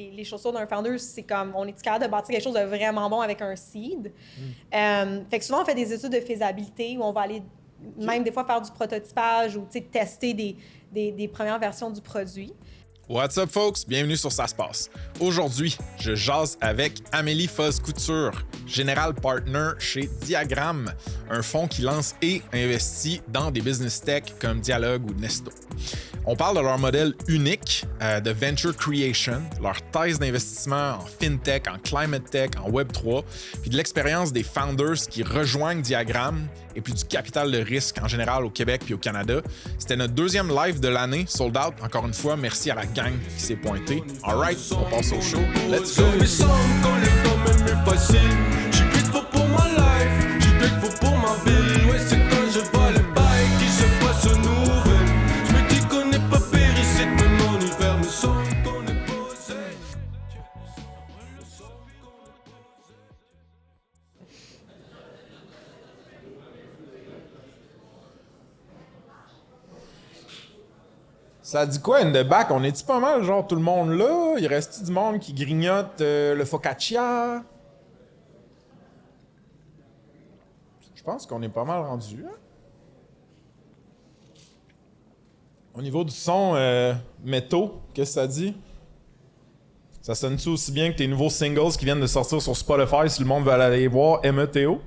les chaussures d'un founder, c'est comme, on est capable de bâtir quelque chose de vraiment bon avec un seed. Fait que souvent, on fait des études de faisabilité où on va aller même des fois faire du prototypage ou tester des premières versions du produit. What's up, folks? Bienvenue sur Ça se passe. Aujourd'hui, je jase avec Amélie Foz-Couture, General Partner chez Diagram, un fonds qui lance et investit dans des business tech comme Dialogue ou Nesto. On parle de leur modèle unique de venture creation, leur thèse d'investissement en fintech, en climate tech, en Web3, puis de l'expérience des founders qui rejoignent Diagram et puis du capital de risque en général au Québec puis au Canada. C'était notre deuxième live de l'année, sold out. Encore une fois, merci à la gang qui s'est pointée. All right, on passe au show. Let's go! Ça dit quoi, in the back? On est-tu pas mal, genre, tout le monde là? Il reste-tu du monde qui grignote le focaccia? Je pense qu'on est pas mal rendu, hein? Au niveau du son métaux, qu'est-ce que ça dit? Ça sonne-tu aussi bien que tes nouveaux singles qui viennent de sortir sur Spotify si le monde veut aller voir METO?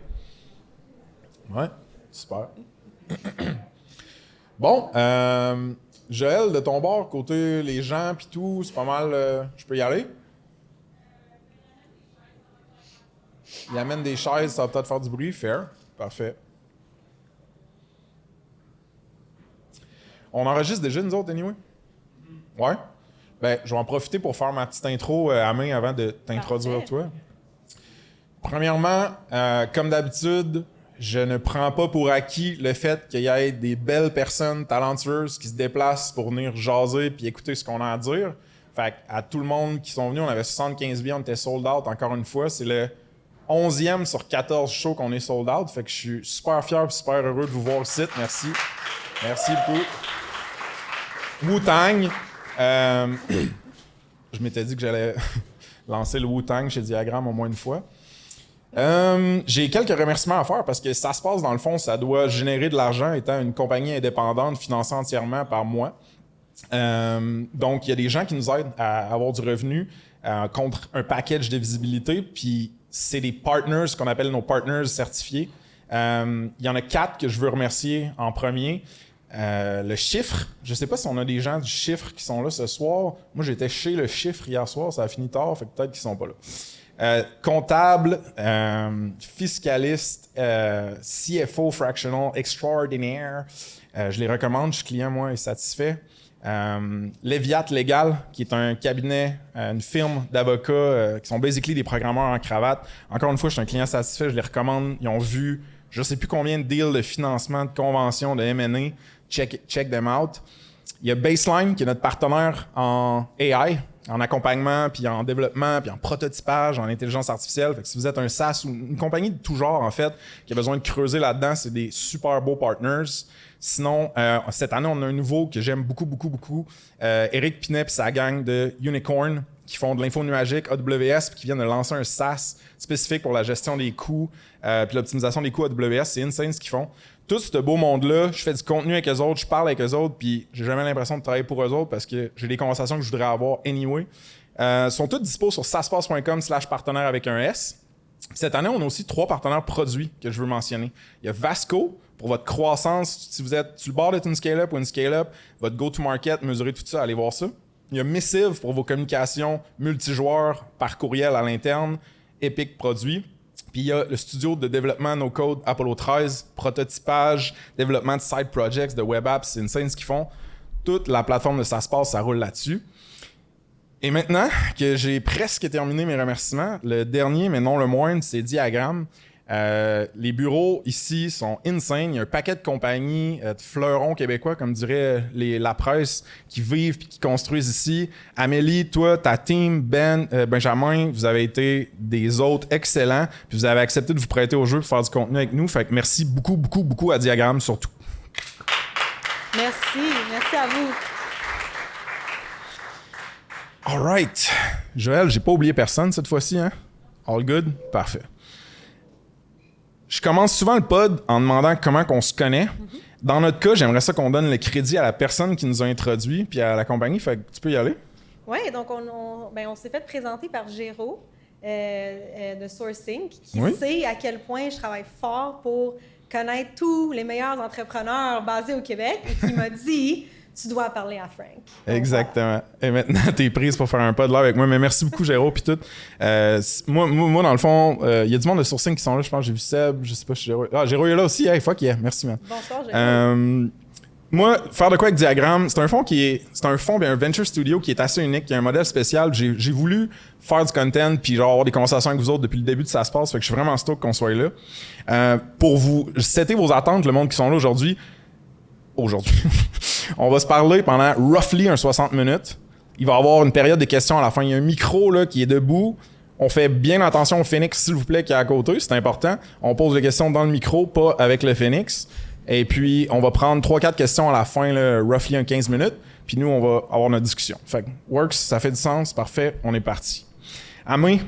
Ouais, super. Bon, Joël, de ton bord, côté les gens pis tout, c'est pas mal. Je peux y aller? Il amène des chaises, ça va peut-être faire du bruit. Fair. Parfait. On enregistre déjà, nous autres, anyway? Ouais? Ben, je vais en profiter pour faire ma petite intro à main avant de t'introduire, Parfait. toi. Premièrement, comme d'habitude, je ne prends pas pour acquis le fait qu'il y ait des belles personnes talentueuses qui se déplacent pour venir jaser puis écouter ce qu'on a à dire. Fait à tout le monde qui sont venus, on avait 75 billets, on était sold out encore une fois. C'est le 11e sur 14 shows qu'on est sold out. Fait que je suis super fier et super heureux de vous voir ici. Merci. Merci beaucoup. Wu-Tang. Je m'étais dit que j'allais lancer le Wu-Tang chez Diagram au moins une fois. J'ai quelques remerciements à faire parce que ça se passe dans le fond, ça doit générer de l'argent étant une compagnie indépendante financée entièrement par moi. Donc, il y a des gens qui nous aident à avoir du revenu contre un package de visibilité, puis c'est des partners, ce qu'on appelle nos partners certifiés. Il y en a 4 que je veux remercier en premier. Le chiffre, je sais pas si on a des gens du chiffre qui sont là ce soir. Moi, j'étais chez le chiffre hier soir, ça a fini tard, fait que peut-être qu'ils sont pas là. Comptable, fiscaliste, CFO fractional extraordinaire. Je les recommande, je suis client, moi, et satisfait. Leviat Légal, qui est un cabinet, une firme d'avocats qui sont basically des programmeurs en cravate. Encore une fois, je suis un client satisfait, je les recommande. Ils ont vu je sais plus combien de deals de financement, de conventions, de M&A. Check them out. Il y a Baseline, qui est notre partenaire en AI, en accompagnement, puis en développement, puis en prototypage, en intelligence artificielle. Fait que si vous êtes un SaaS ou une compagnie de tout genre, en fait, qui a besoin de creuser là-dedans, c'est des super beaux partners. Sinon, cette année, on a un nouveau que j'aime beaucoup. Éric Pinet et sa gang de Unicorn, qui font de l'info nuagique, AWS, puis qui viennent de lancer un SaaS spécifique pour la gestion des coûts, puis l'optimisation des coûts AWS. C'est insane ce qu'ils font. Tout ce beau monde-là, je fais du contenu avec eux autres, je parle avec eux autres, puis j'ai jamais l'impression de travailler pour eux autres parce que j'ai des conversations que je voudrais avoir anyway. Sont tous dispo sur saspace.com/partenaire avec un S. Cette année, on a aussi 3 partenaires produits que je veux mentionner. Il y a Vasco, pour votre croissance, si vous êtes sur le bord d'être une scale-up ou une scale-up, votre go-to-market, mesurer tout ça, allez voir ça. Il y a Missive pour vos communications multijoueurs par courriel à l'interne, Epic Produits. Puis il y a le studio de développement no-code Apollo 13, prototypage, développement de side projects, de web apps, c'est insane ce qu'ils font. Toute la plateforme de Ça se passe, ça roule là-dessus. Et maintenant que j'ai presque terminé mes remerciements, le dernier, mais non le moindre, c'est Diagram. Les bureaux ici sont insane. Il y a un paquet de compagnies de fleurons québécois, comme dirait la presse, qui vivent et qui construisent ici. Amélie, toi, ta team, Benjamin, vous avez été des hôtes excellents. Puis vous avez accepté de vous prêter au jeu pour faire du contenu avec nous. Fait que merci beaucoup à Diagram surtout. Merci à vous. All right. Joël, j'ai pas oublié personne cette fois-ci, hein? All good? Parfait. Je commence souvent le pod en demandant comment qu'on se connaît. Dans notre cas, j'aimerais ça qu'on donne le crédit à la personne qui nous a introduits puis à la compagnie. Fait que tu peux y aller. Oui, donc on s'est fait présenter par Géraud de Sourcing, qui sait à quel point je travaille fort pour connaître tous les meilleurs entrepreneurs basés au Québec et qui m'a dit « Tu dois parler à Frank. » Exactement. Et maintenant, t'es prise pour faire un pod là avec moi. Mais merci beaucoup, Géraud, puis tout. Moi, dans le fond, il y a du monde de Sourcing qui sont là. Je pense que j'ai vu Seb, je sais pas si Géraud... Ah, Géraud est là aussi. Hey, fuck yeah. Merci, man. Bonsoir, Géraud. Moi, faire de quoi avec Diagramme, c'est un fonds un venture studio qui est assez unique, qui a un modèle spécial. J'ai voulu faire du content puis genre avoir des conversations avec vous autres depuis le début de Ça se passe, fait que je suis vraiment stoked qu'on soit là. Pour vous setter vos attentes, le monde qui sont là aujourd'hui, on va se parler pendant roughly 60 minutes. Il va y avoir une période de questions à la fin. Il y a un micro là qui est debout. On fait bien attention au Phoenix, s'il vous plaît, qui est à côté, c'est important. On pose les questions dans le micro, pas avec le Phoenix. Et puis, on va prendre 3-4 questions à la fin, là, roughly 15 minutes. Puis nous, on va avoir notre discussion. Fait que, works, ça fait du sens. Parfait, on est parti. Amé,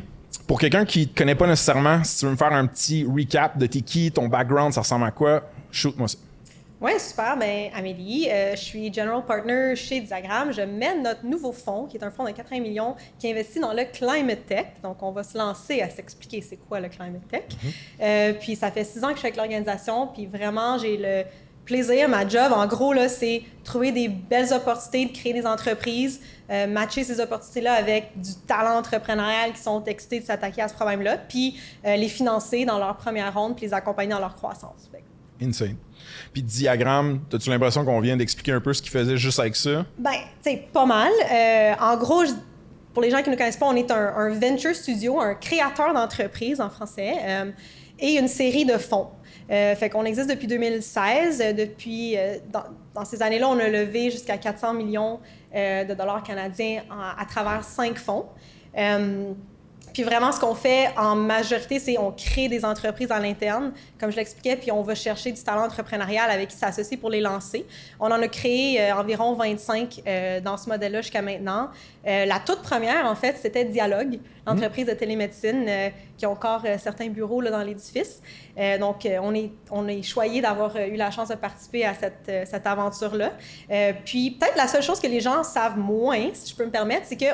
pour quelqu'un qui te connaît pas nécessairement, si tu veux me faire un petit recap de t'es qui, ton background, ça ressemble à quoi, shoot-moi ça. Oui, super. Bien, Amélie, je suis General Partner chez Diagramme. Je mène notre nouveau fonds, qui est un fonds de 80 millions, qui investit dans le Climate Tech. Donc, on va se lancer à s'expliquer c'est quoi le Climate Tech. Puis, ça fait 6 ans que je suis avec l'organisation. Puis, vraiment, j'ai le plaisir, ma job, en gros, là, c'est trouver des belles opportunités, de créer des entreprises, matcher ces opportunités-là avec du talent entrepreneurial qui sont excités de s'attaquer à ce problème-là, puis les financer dans leur première ronde, puis les accompagner dans leur croissance. Insane. Puis Diagramme, as-tu l'impression qu'on vient d'expliquer un peu ce qu'il faisait juste avec ça? Ben, tu sais, pas mal. En gros, pour les gens qui ne nous connaissent pas, on est un venture studio, un créateur d'entreprise en français, et une série de fonds. Fait qu'on existe depuis 2016. Dans ces années-là, on a levé jusqu'à 400 millions de dollars canadiens à travers 5 fonds. Puis vraiment, ce qu'on fait en majorité, c'est on crée des entreprises à l'interne, comme je l'expliquais, puis on va chercher du talent entrepreneurial avec qui s'associer pour les lancer. On en a créé environ 25 dans ce modèle-là jusqu'à maintenant. La toute première, en fait, c'était Dialogue, l'entreprise de télémédecine qui a encore certains bureaux là, dans l'édifice. Donc, on est choyés d'avoir eu la chance de participer à cette aventure-là. Puis, peut-être la seule chose que les gens savent moins, si je peux me permettre, c'est que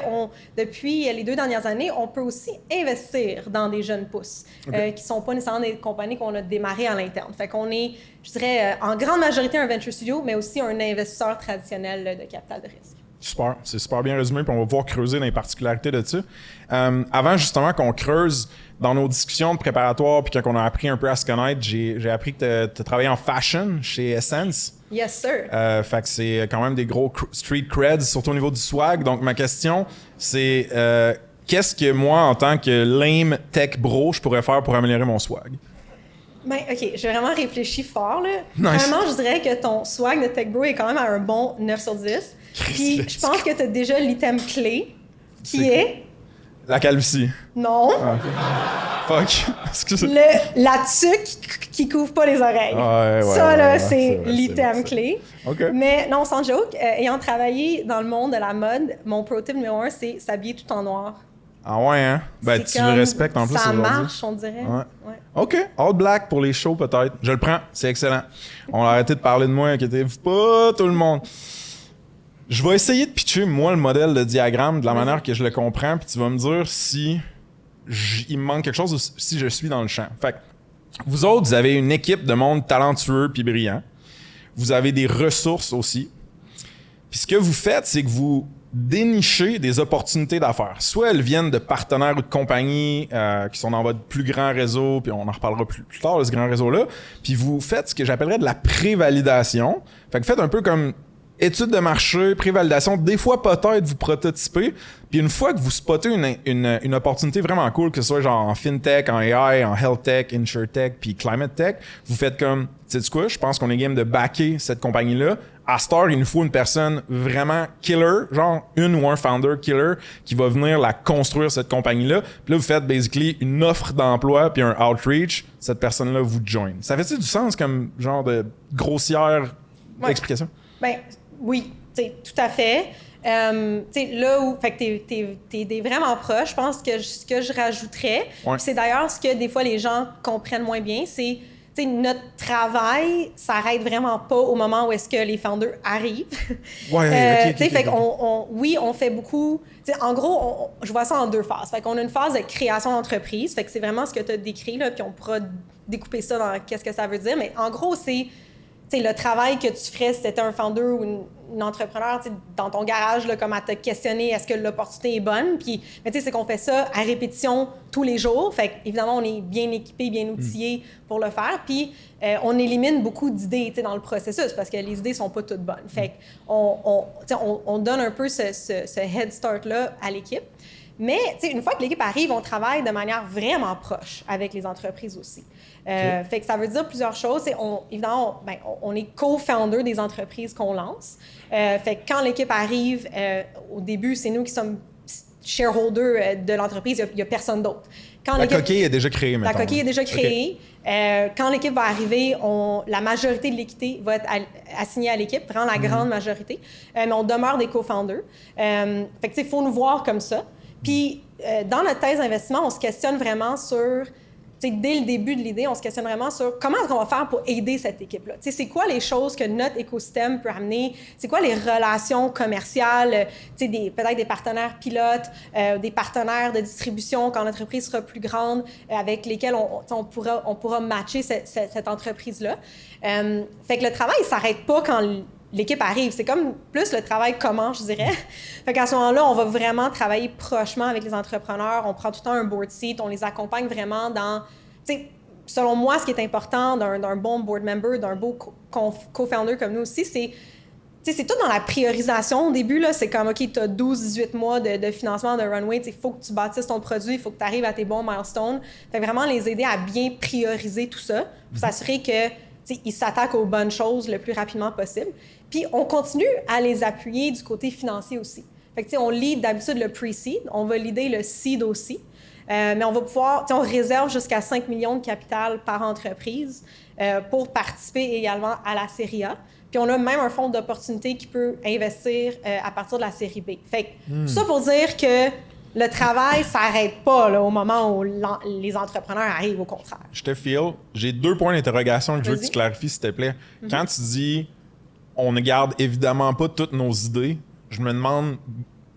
depuis les 2 dernières années, on peut aussi investir dans des jeunes pousses qui ne sont pas nécessairement des compagnies qu'on a démarrées à l'interne. Fait qu'on est, je dirais, en grande majorité un venture studio, mais aussi un investisseur traditionnel de capital de risque. Super, c'est super bien résumé, puis on va pouvoir creuser dans les particularités de ça. Avant justement qu'on creuse dans nos discussions préparatoires, puis quand on a appris un peu à se connaître, j'ai appris que tu as travaillé en fashion chez Essence. Yes, sir. Fait que c'est quand même des gros street creds, surtout au niveau du swag. Donc ma question, c'est qu'est-ce que moi, en tant que lame tech bro, je pourrais faire pour améliorer mon swag? Ben, OK, j'ai vraiment réfléchi fort, là. Nice. Vraiment, je dirais que ton swag de Tech Bro est quand même à un bon 9 sur 10. Puis, je pense que tu as déjà l'item clé, qui est... La calvitie. Non. Ah, okay. Fuck. Excusez. La tuque qui couvre pas les oreilles. Ça, là, c'est l'item clé. OK. Mais non, sans joke, ayant travaillé dans le monde de la mode, mon pro tip numéro 1, c'est s'habiller tout en noir. Ah ouais, hein? Ben, tu le respectes en plus. Ça marche, on dirait. Ouais. OK. All black pour les shows, peut-être. Je le prends. C'est excellent. On a arrêté de parler de moi. Inquiétez-vous pas, tout le monde. Je vais essayer de pitcher, moi, le modèle de Diagramme de la manière que je le comprends, puis tu vas me dire si il me manque quelque chose ou si je suis dans le champ. Fait que vous autres, vous avez une équipe de monde talentueux puis brillant. Vous avez des ressources aussi. Puis ce que vous faites, c'est que vous dénichez des opportunités d'affaires. Soit elles viennent de partenaires ou de compagnies qui sont dans votre plus grand réseau, puis on en reparlera plus tard de ce grand réseau-là. Puis vous faites ce que j'appellerais de la prévalidation. Fait que faites un peu comme étude de marché, prévalidation. Des fois, peut-être, vous prototypez. Puis une fois que vous spottez une opportunité vraiment cool, que ce soit genre en FinTech, en AI, en Health Tech, InsurTech, puis Climate Tech, vous faites comme, tu sais quoi, je pense qu'on est game de backer cette compagnie-là. À Star, il nous faut une personne vraiment killer, genre une ou un founder killer qui va venir la construire, cette compagnie-là. Puis là, vous faites basically une offre d'emploi puis un outreach. Cette personne-là vous join. Ça fait-tu du sens comme genre de grossière explication? Ben oui, tout à fait. Là où, fait que t'es vraiment proche, je pense que ce que je rajouterais, c'est d'ailleurs ce que des fois les gens comprennent moins bien, c'est notre travail s'arrête vraiment pas au moment où est-ce que les founders arrivent. Fait qu'on oui, on fait beaucoup. En gros, je vois ça en 2 phases. Fait qu'on a une phase de création d'entreprise. Fait que c'est vraiment ce que tu as décrit, là, puis on pourra découper ça dans qu'est-ce que ça veut dire. Mais en gros, c'est le travail que tu ferais si tu étais un founder ou une entrepreneur dans ton garage, là, comme à te questionner est-ce que l'opportunité est bonne. Puis, mais c'est qu'on fait ça à répétition tous les jours. Fait évidemment, on est bien équipé, bien outillé pour le faire. Puis, on élimine beaucoup d'idées dans le processus parce que les idées sont pas toutes bonnes. Fait on donne un peu ce head start-là à l'équipe. Mais une fois que l'équipe arrive, on travaille de manière vraiment proche avec les entreprises aussi. Fait que ça veut dire plusieurs choses. Évidemment, on est co-founder des entreprises qu'on lance. Fait que quand l'équipe arrive, au début, c'est nous qui sommes shareholders de l'entreprise. Il n'y a personne d'autre. La coquille est déjà créée maintenant. La coquille est déjà créée. Quand l'équipe va arriver, la majorité de l'équité va être assignée à l'équipe, vraiment la grande majorité. Mais on demeure des co-founders. Fait que il faut nous voir comme ça. Puis, dans notre thèse d'investissement, on se questionne vraiment sur, dès le début de l'idée, on se questionne vraiment sur comment est-ce qu'on va faire pour aider cette équipe-là. C'est quoi les choses que notre écosystème peut amener? C'est quoi les relations commerciales? Peut-être des partenaires pilotes, des partenaires de distribution quand l'entreprise sera plus grande, avec lesquels on pourra matcher cette entreprise-là. Fait que le travail ne s'arrête pas quand l'équipe arrive. C'est comme plus le travail commence, je dirais. Fait qu'à ce moment-là, on va vraiment travailler prochement avec les entrepreneurs. On prend tout le temps un board seat. On les accompagne vraiment dans... Selon moi, ce qui est important d'un bon board member, d'un beau co-founder comme nous aussi, c'est tout dans la priorisation. Au début, là, c'est comme, OK, tu as 12-18 mois de financement de runway. Il faut que tu bâtisses ton produit, il faut que tu arrives à tes bons milestones. Fait vraiment les aider à bien prioriser tout ça pour s'assurer que ils s'attaquent aux bonnes choses le plus rapidement possible. Puis, on continue à les appuyer du côté financier aussi. Fait que, on lead d'habitude le pre-seed, on va leader le seed aussi. Mais on va pouvoir, on réserve jusqu'à 5 millions de capital par entreprise pour participer également à la série A. Puis, on a même un fonds d'opportunité qui peut investir à partir de la série B. Fait que, tout ça pour dire que le travail ne s'arrête pas là, au moment où les entrepreneurs arrivent, au contraire. Je te file. J'ai 2 points d'interrogation que je veux que tu clarifies, s'il te plaît. Quand tu dis « on ne garde évidemment pas toutes nos idées », je me demande,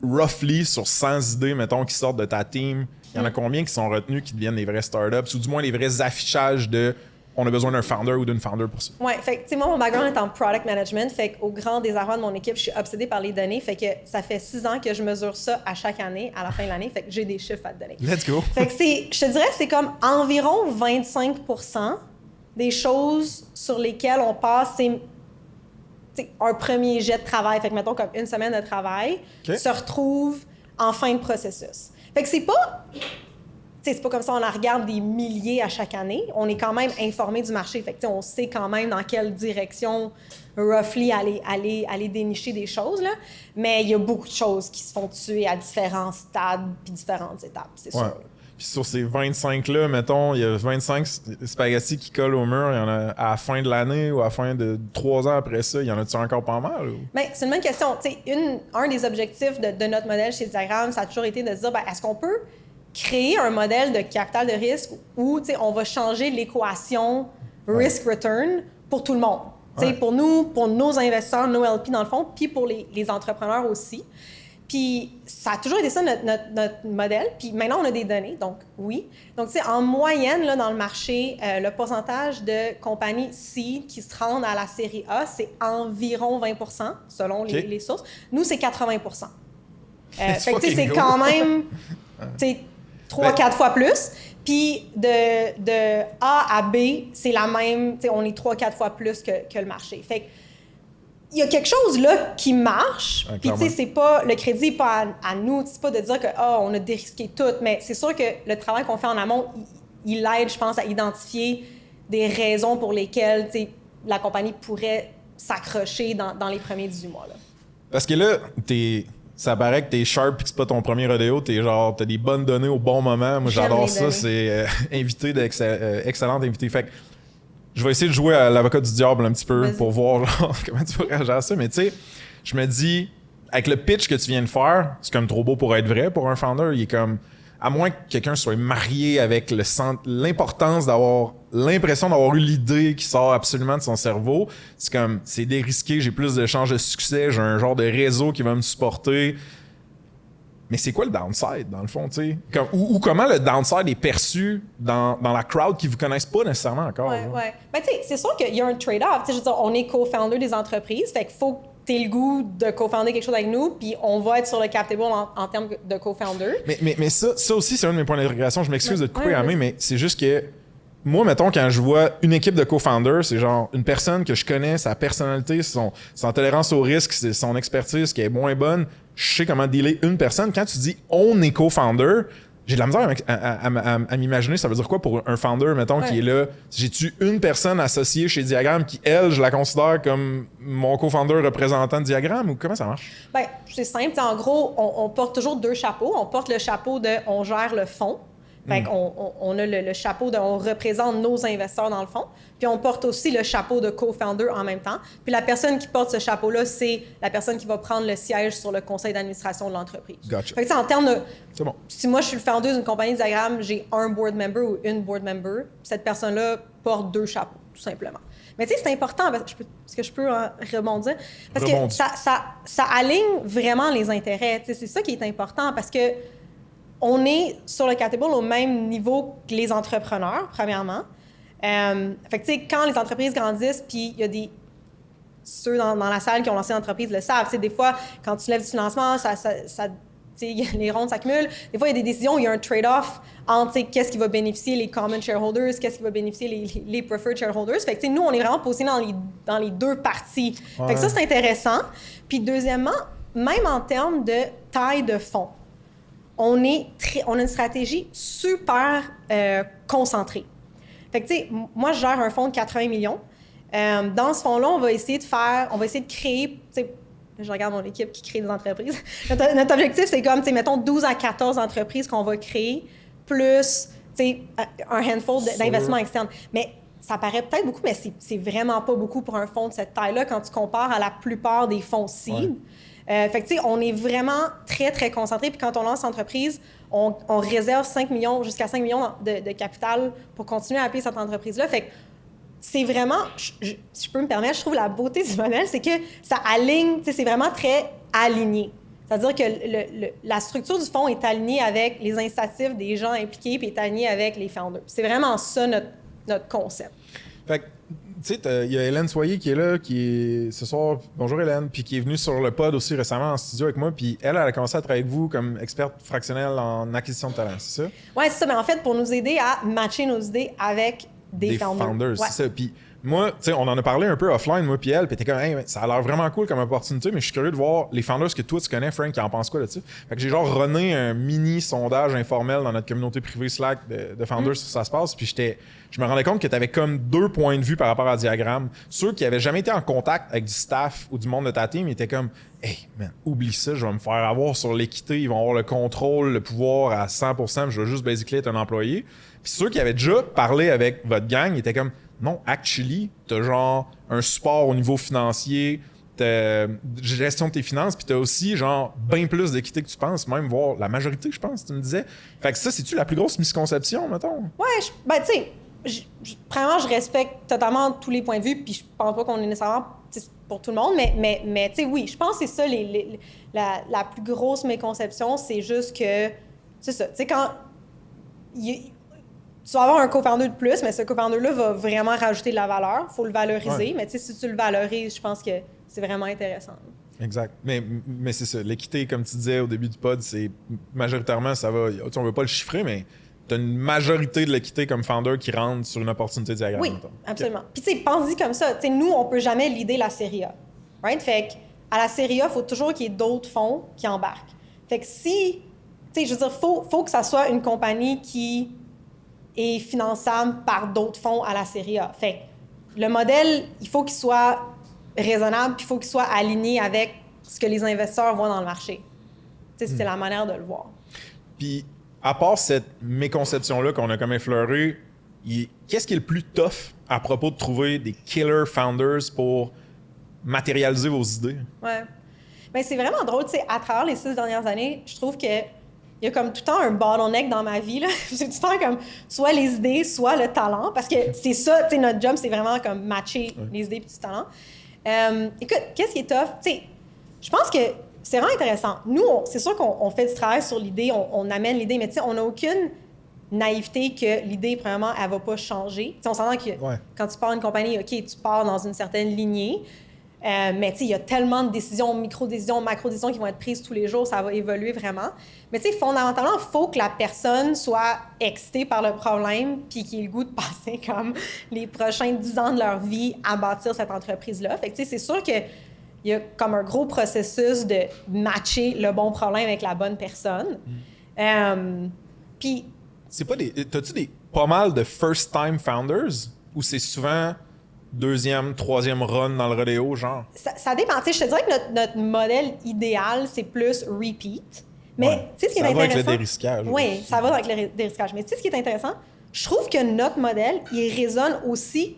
roughly, sur 100 idées, mettons, qui sortent de ta team, il y en a combien qui sont retenues, qui deviennent des vraies startups, ou du moins les vrais affichages de « on a besoin d'un founder ou d'une founder pour ça ». Oui, fait que, moi, mon background est en product management, fait qu'au grand désarroi de mon équipe, je suis obsédée par les données, fait que ça fait 6 ans que je mesure ça à chaque année, à la fin de l'année, fait que j'ai des chiffres à te donner. Let's go! Fait que je te dirais, c'est comme environ 25% des choses sur lesquelles on passe, c'est un premier jet de travail, fait que mettons comme une semaine de travail, se retrouve en fin de processus. Fait que c'est pas comme ça, on en regarde des milliers à chaque année. On est quand même informé du marché. Fait que, on sait quand même dans quelle direction, roughly, aller dénicher des choses. Là. Mais il y a beaucoup de choses qui se font tuer à différents stades puis différentes étapes, c'est sûr. Puis sur ces 25-là, mettons, il y a 25 spaghettis qui collent au mur. Il y en a à la fin de l'année ou à la fin de 3 ans après ça. Il y en a-tu encore pas mal? Ou? Bien, c'est une bonne question. Un des objectifs de notre modèle chez Diagram, ça a toujours été de se dire, est-ce qu'on peut créer un modèle de capital de risque où on va changer l'équation risk-return pour tout le monde. Pour nous, pour nos investisseurs, nos LP dans le fond, puis pour les entrepreneurs aussi. Puis ça a toujours été ça notre modèle. Puis maintenant, on a des données, donc oui. Donc, en moyenne, là, dans le marché, le pourcentage de compagnies seed qui se rendent à la série A, c'est environ 20% selon les sources. Nous, c'est 80%. Fait que c'est quand même 3-4 fois plus. Puis de A à B, c'est la même, on est 3-4 fois plus que le marché. Fait que il y a quelque chose là qui marche. Puis c'est pas le crédit n'est pas à nous, c'est pas de dire que on a dérisqué tout, mais c'est sûr que le travail qu'on fait en amont, il aide, je pense, à identifier des raisons pour lesquelles la compagnie pourrait s'accrocher dans les premiers 18 mois. Là. Parce que là, ça paraît que t'es sharp et que c'est pas ton premier rodéo, t'as des bonnes données au bon moment. Moi, j'adore ça. C'est excellente invité. Fait que je vais essayer de jouer à l'avocat du diable un petit peu pour voir comment tu vas réagir à ça. Mais tu sais, je me dis, avec le pitch que tu viens de faire, c'est comme trop beau pour être vrai pour un founder. Il est comme, à moins que quelqu'un soit marié avec l'importance d'avoir l'impression d'avoir eu l'idée qui sort absolument de son cerveau, c'est comme, c'est dérisqué, j'ai plus de chances de succès, j'ai un genre de réseau qui va me supporter. Mais c'est quoi le downside, dans le fond, tu sais? Ou comment le downside est perçu dans la crowd qui vous connaissent pas nécessairement encore? Ouais. Ben, tu sais, c'est sûr qu'il y a un trade-off. Tu sais, je veux dire, on est co-founder des entreprises, fait qu'il faut que tu aies le goût de co-founder quelque chose avec nous, puis on va être sur le cap table en termes de co-founder. Mais ça aussi, c'est un de mes points d'interrogation. Je m'excuse de te couper à la main, mais c'est juste que moi, mettons, quand je vois une équipe de co-founders, c'est genre une personne que je connais, sa personnalité, son tolérance au risque, son expertise qui est moins bonne, je sais comment dealer une personne. Quand tu dis « on est co-founder », j'ai de la misère à m'imaginer, ça veut dire quoi pour un founder, mettons, qui est là. J'ai-tu une personne associée chez Diagramme qui, elle, je la considère comme mon co-founder représentant de Diagramme, ou comment ça marche? Ben, c'est simple. En gros, on porte toujours deux chapeaux. On porte le chapeau de « on gère le fonds ». Fait qu'on a le chapeau de « on représente nos investisseurs dans le fond ». Puis on porte aussi le chapeau de co-founder en même temps. Puis la personne qui porte ce chapeau-là, c'est la personne qui va prendre le siège sur le conseil d'administration de l'entreprise. Gotcha. Fait que en termes de... C'est bon. Si moi, je suis le founder d'une compagnie de Diagramme, j'ai un board member ou une board member. Cette personne-là porte deux chapeaux, tout simplement. Mais tu sais, c'est important, parce que je peux rebondir. Parce que ça aligne vraiment les intérêts. Tu sais, c'est ça qui est important, parce que on est sur le cap table au même niveau que les entrepreneurs, premièrement. Fait que, tu sais, quand les entreprises grandissent, puis il y a ceux dans la salle qui ont lancé l'entreprise le savent. Tu sais, des fois, quand tu lèves du financement, les rondes s'accumulent. Des fois, il y a des décisions, il y a un trade-off entre qu'est-ce qui va bénéficier les common shareholders, qu'est-ce qui va bénéficier les preferred shareholders. Fait que, nous, on est vraiment positionnés dans les deux parties. Ouais. Fait que ça, c'est intéressant. Puis deuxièmement, même en termes de taille de fonds, on a une stratégie super concentrée. Fait que, tu sais, moi, je gère un fonds de 80 millions. Dans ce fonds-là, on va essayer de créer, tu sais, je regarde mon équipe qui crée des entreprises. Notre objectif, c'est comme, tu sais, mettons 12 à 14 entreprises qu'on va créer, plus, tu sais, un handful d'investissements externes. Mais ça paraît peut-être beaucoup, mais c'est vraiment pas beaucoup pour un fonds de cette taille-là quand tu compares à la plupart des fonds seed. Ouais. Fait que, tu sais, on est vraiment très, très concentré. Puis quand on lance l'entreprise, on réserve 5 millions, jusqu'à 5 millions de capital pour continuer à appuyer cette entreprise-là. Fait que c'est vraiment, si je peux me permettre, je trouve la beauté du modèle, c'est que ça aligne, tu sais, c'est vraiment très aligné. C'est-à-dire que la structure du fonds est alignée avec les incitatifs des gens impliqués puis est alignée avec les founders. C'est vraiment ça notre concept. Fait que, tu sais, il y a Hélène Soyer qui est là, ce soir, bonjour Hélène, puis qui est venue sur le pod aussi récemment en studio avec moi, puis elle a commencé à travailler avec vous comme experte fractionnelle en acquisition de talent, c'est ça? Oui, c'est ça, mais en fait, pour nous aider à matcher nos idées avec des founders. Ouais. C'est ça. Puis moi, tu sais, on en a parlé un peu offline, moi puis elle, puis t'es comme, hey, ça a l'air vraiment cool comme opportunité, mais je suis curieux de voir les founders que toi tu connais, Frank, qui en pensent quoi là-dessus. Fait que j'ai genre runné un mini sondage informel dans notre communauté privée Slack de founders sur ça se passe, puis je me rendais compte que t'avais comme deux points de vue par rapport à Diagramme. Ceux qui avaient jamais été en contact avec du staff ou du monde de ta team, ils étaient comme, hey, man, oublie ça, je vais me faire avoir sur l'équité, ils vont avoir le contrôle, le pouvoir à 100%, je vais juste basically être un employé. Puis ceux qui avaient déjà parlé avec votre gang, ils étaient comme, non, actually, t'as genre un support au niveau financier, t'as gestion de tes finances, puis t'as aussi genre bien plus d'équité que tu penses, même voir la majorité, je pense, tu me disais. Fait que ça, c'est-tu la plus grosse misconception, mettons? Ouais, ben tu sais, premièrement, je respecte totalement tous les points de vue, puis je pense pas qu'on est nécessairement pour tout le monde, mais tu sais, oui, je pense que c'est ça, la plus grosse méconception, c'est juste que, c'est ça, tu sais, quand tu vas avoir un co-founder de plus, mais ce co-founder-là va vraiment rajouter de la valeur. Il faut le valoriser. Ouais. Mais tu sais, si tu le valorises, je pense que c'est vraiment intéressant. Exact. Mais c'est ça. L'équité, comme tu disais au début du pod, c'est majoritairement, ça va. On ne veut pas le chiffrer, mais tu as une majorité de l'équité comme founder qui rentre sur une opportunité de Diagramme. Oui, absolument. Okay. Puis tu sais, pense-y comme ça. Tu sais, nous, on ne peut jamais leader la série A. Right? Fait qu'à la série A, il faut toujours qu'il y ait d'autres fonds qui embarquent. Fait que si, tu sais, je veux dire, faut que ça soit une compagnie qui est finançable par d'autres fonds à la série A. Fait que le modèle, il faut qu'il soit raisonnable, puis il faut qu'il soit aligné avec ce que les investisseurs voient dans le marché. Tu sais, c'est la manière de le voir. Puis, à part cette méconception-là qu'on a comme effleurée, qu'est-ce qui est le plus tough à propos de trouver des killer founders pour matérialiser vos idées? Ouais. Ben, c'est vraiment drôle, tu sais, à travers les 6 dernières années, je trouve que il y a comme tout le temps un bottleneck dans ma vie, là. C'est tout le temps comme soit les idées, soit le talent, parce que c'est ça, tu sais, notre job, c'est vraiment comme matcher les idées et du talent. Écoute, qu'est-ce qui est tough? Tu sais, je pense que c'est vraiment intéressant. Nous, c'est sûr qu'on fait du travail sur l'idée, on amène l'idée, mais tu sais, on n'a aucune naïveté que l'idée, premièrement, elle va pas changer. T'sais, on s'entend que quand tu pars d'une compagnie, OK, tu pars dans une certaine lignée, mais tu sais, il y a tellement de décisions, micro-décisions, macro-décisions qui vont être prises tous les jours, ça va évoluer vraiment. Mais tu sais, fondamentalement, il faut que la personne soit excitée par le problème puis qu'il ait le goût de passer comme les prochains 10 ans de leur vie à bâtir cette entreprise-là. Fait que tu sais, c'est sûr qu'il y a comme un gros processus de matcher le bon problème avec la bonne personne. Puis... T'as-tu pas mal de first-time founders ou c'est souvent deuxième, troisième run dans le rodéo, genre? Ça dépend. Tu sais, je te dirais que notre modèle idéal, c'est plus repeat. Mais tu sais, ce qui est intéressant... Ça va avec le dérisquage. Oui, ça va avec le dérisquage. Mais tu sais, ce qui est intéressant, je trouve que notre modèle, il résonne aussi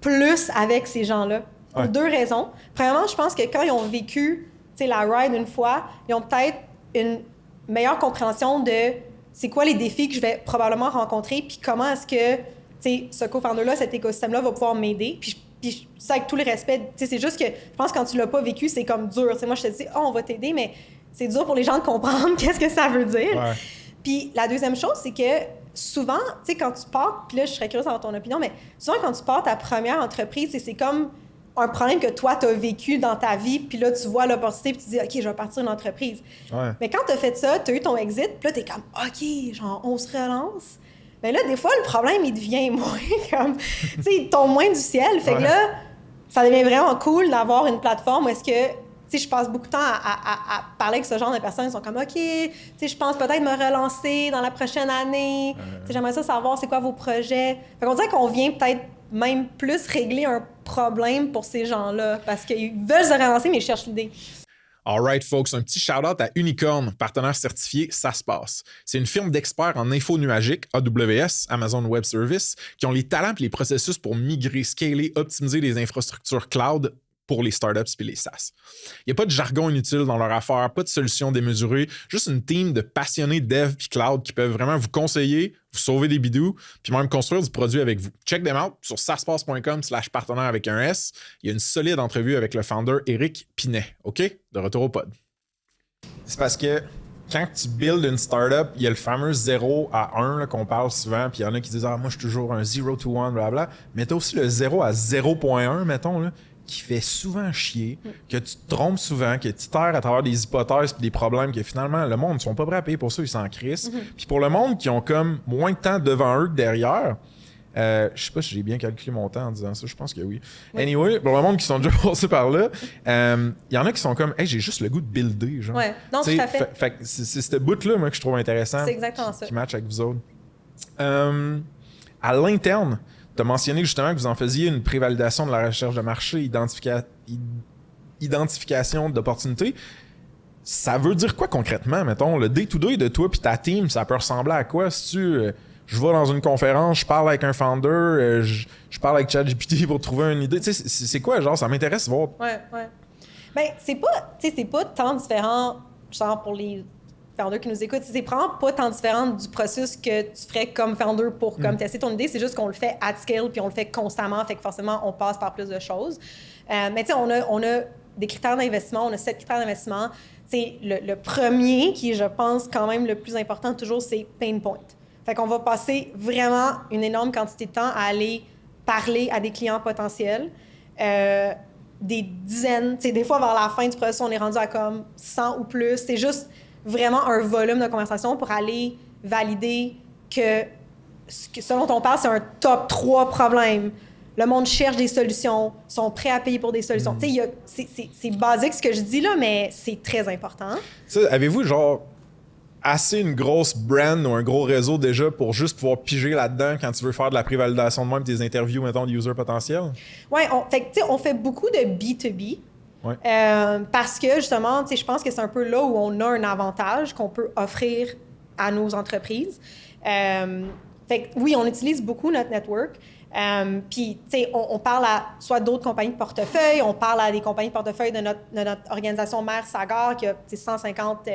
plus avec ces gens-là. Pour 2 raisons. Premièrement, je pense que quand ils ont vécu, tu sais, la ride une fois, ils ont peut-être une meilleure compréhension de c'est quoi les défis que je vais probablement rencontrer, puis comment est-ce que, tu sais, ce co-founder-là, cet écosystème-là va pouvoir m'aider. Puis ça, avec tout le respect, tu sais, c'est juste que je pense que quand tu l'as pas vécu, c'est comme dur. Tu sais, moi, je te dis, on va t'aider, mais c'est dur pour les gens de comprendre qu'est-ce que ça veut dire. Ouais. Puis la deuxième chose, c'est que souvent, tu sais, quand tu pars, puis là, je serais curieuse d'avoir ton opinion, mais souvent, quand tu pars ta première entreprise, c'est comme un problème que toi, tu as vécu dans ta vie, puis là, tu vois l'opportunité, puis tu dis, OK, je vais partir une entreprise. Ouais. Mais quand tu as fait ça, tu as eu ton exit, puis là, tu es comme, OK, genre, on se relance. Mais là, des fois, le problème, il devient moins comme, tu sais, il tombe moins du ciel. Fait que là, ça devient vraiment cool d'avoir une plateforme où est-ce que, tu sais, je passe beaucoup de temps à parler avec ce genre de personnes. Ils sont comme, OK, tu sais, je pense peut-être me relancer dans la prochaine année. Tu sais, j'aimerais ça savoir c'est quoi vos projets. Fait qu'on dirait qu'on vient peut-être même plus régler un problème pour ces gens-là parce qu'ils veulent se relancer, mais ils cherchent l'idée. All right, folks, un petit shout-out à Unicorn, partenaire certifié, ça se passe. C'est une firme d'experts en info nuagique, AWS, Amazon Web Services, qui ont les talents et les processus pour migrer, scaler, optimiser les infrastructures cloud pour les startups et les SaaS. Il n'y a pas de jargon inutile dans leur affaire, pas de solution démesurée, juste une team de passionnés dev puis cloud qui peuvent vraiment vous conseiller, vous sauver des bidous, puis même construire du produit avec vous. Check them out sur saspace.com/partenaire avec un S. Il y a une solide entrevue avec le founder Éric Pinet. OK? De retour au pod. C'est parce que quand tu builds une startup, il y a le fameux 0 à 1 là, qu'on parle souvent, puis il y en a qui disent « Ah, moi, je suis toujours un 0 to 1, blablabla. » Mais tu as aussi le 0 à 0.1, mettons, là, qui fait souvent chier, que tu te trompes souvent, que tu terres à travers des hypothèses et des problèmes que finalement, le monde ne sont pas prêts à payer pour ça, ils s'en crissent. Puis pour le monde qui ont comme moins de temps devant eux que derrière, je sais pas si j'ai bien calculé mon temps en disant ça, je pense que oui. Anyway, pour le monde qui sont déjà passés par là, il y en a qui sont comme « Hey, j'ai juste le goût de builder. » genre. Ouais, non, tout à fait. Fait que c'est ce bout-là, moi, que je trouve intéressant. C'est exactement ça. Qui match avec vous autres. À l'interne, tu as mentionné justement que vous en faisiez une prévalidation de la recherche de marché, identification d'opportunités. Ça veut dire quoi concrètement, mettons? Le day-to-day de toi et ta team, ça peut ressembler à quoi? Si je vais dans une conférence, je parle avec un founder, je parle avec ChatGPT pour trouver une idée. Tu sais, c'est quoi, genre, ça m'intéresse de voir. Ouais. Ben, c'est pas tant différent, genre, pour les founders qui nous écoutent. C'est vraiment pas tant différent du processus que tu ferais comme founder pour comme tester ton idée. C'est juste qu'on le fait at scale puis on le fait constamment. Fait que forcément, on passe par plus de choses. Mais tu sais, on a des critères d'investissement. On a 7 critères d'investissement. C'est le premier qui, je pense, quand même le plus important toujours, c'est pain point. Fait qu'on va passer vraiment une énorme quantité de temps à aller parler à des clients potentiels. Des dizaines, tu sais, des fois vers la fin du processus, on est rendu à comme 100 ou plus. C'est juste vraiment un volume de conversation pour aller valider que ce dont on parle, c'est un top 3 problème. Le monde cherche des solutions, sont prêts à payer pour des solutions. Tu sais, c'est basique ce que je dis là, mais c'est très important. Avez-vous genre assez une grosse brand ou un gros réseau déjà pour juste pouvoir piger là-dedans quand tu veux faire de la prévalidation de même, des interviews, mettons, de users potentiels? Oui, on fait beaucoup de B2B. Ouais. Parce que justement, je pense que c'est un peu là où on a un avantage qu'on peut offrir à nos entreprises. Fait que, oui, on utilise beaucoup notre network. Puis, tu sais, on parle à soit d'autres compagnies de portefeuille, on parle à des compagnies de portefeuille de notre organisation mère Sagard, qui a 150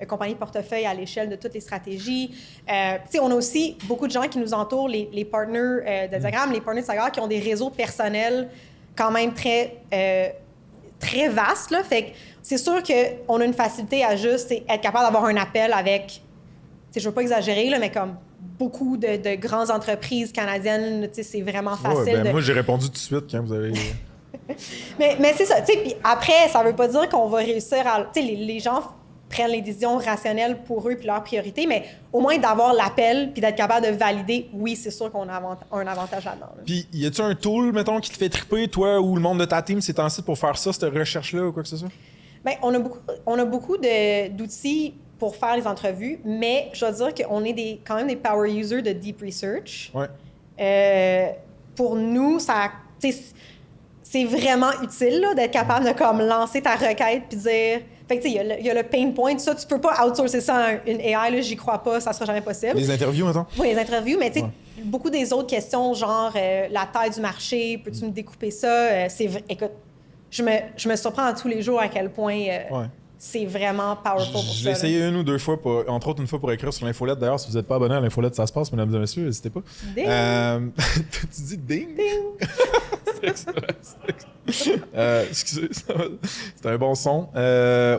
compagnies de portefeuille à l'échelle de toutes les stratégies. Tu sais, on a aussi beaucoup de gens qui nous entourent, les partners de Diagramme, les partners de Sagard, qui ont des réseaux personnels quand même très vastes, là. Fait que c'est sûr qu'on a une facilité à juste être capable d'avoir un appel avec, tu sais, je veux pas exagérer, là, mais comme beaucoup de grandes entreprises canadiennes, tu sais, c'est vraiment facile. Moi, j'ai répondu tout de suite quand vous avez... mais c'est ça, tu sais, puis après, ça veut pas dire qu'on va réussir à... Tu sais, les gens prennent les décisions rationnelles pour eux puis leurs priorités, mais au moins d'avoir l'appel puis d'être capable de valider, oui, c'est sûr qu'on a un avantage là-dedans. Là. Puis, y a-tu un tool, mettons, qui te fait triper, toi ou le monde de ta team, c'est en site pour faire ça, cette recherche-là ou quoi que ce soit? Bien, on a beaucoup d'outils pour faire les entrevues, mais je dois dire qu'on est quand même des power users de Deep Research. Ouais. Pour nous, c'est vraiment utile là, d'être capable de comme, lancer ta requête puis dire... Fait que tu sais, il y a le pain point, ça, tu peux pas outsourcer ça à une AI, là, j'y crois pas, ça sera jamais possible. Les interviews, mettons? Oui, les interviews, mais tu sais, beaucoup des autres questions, genre la taille du marché, peux-tu me découper ça? Écoute, je me surprends tous les jours à quel point c'est vraiment powerful pour ça. Je l'ai essayé une ou deux fois, entre autres une fois pour écrire sur l'infolette. D'ailleurs, si vous n'êtes pas abonné à l'infolette, ça se passe, mesdames et messieurs, n'hésitez pas. Ding! Tu dis ding? Ding! C'est excellent. Excusez, c'est un bon son.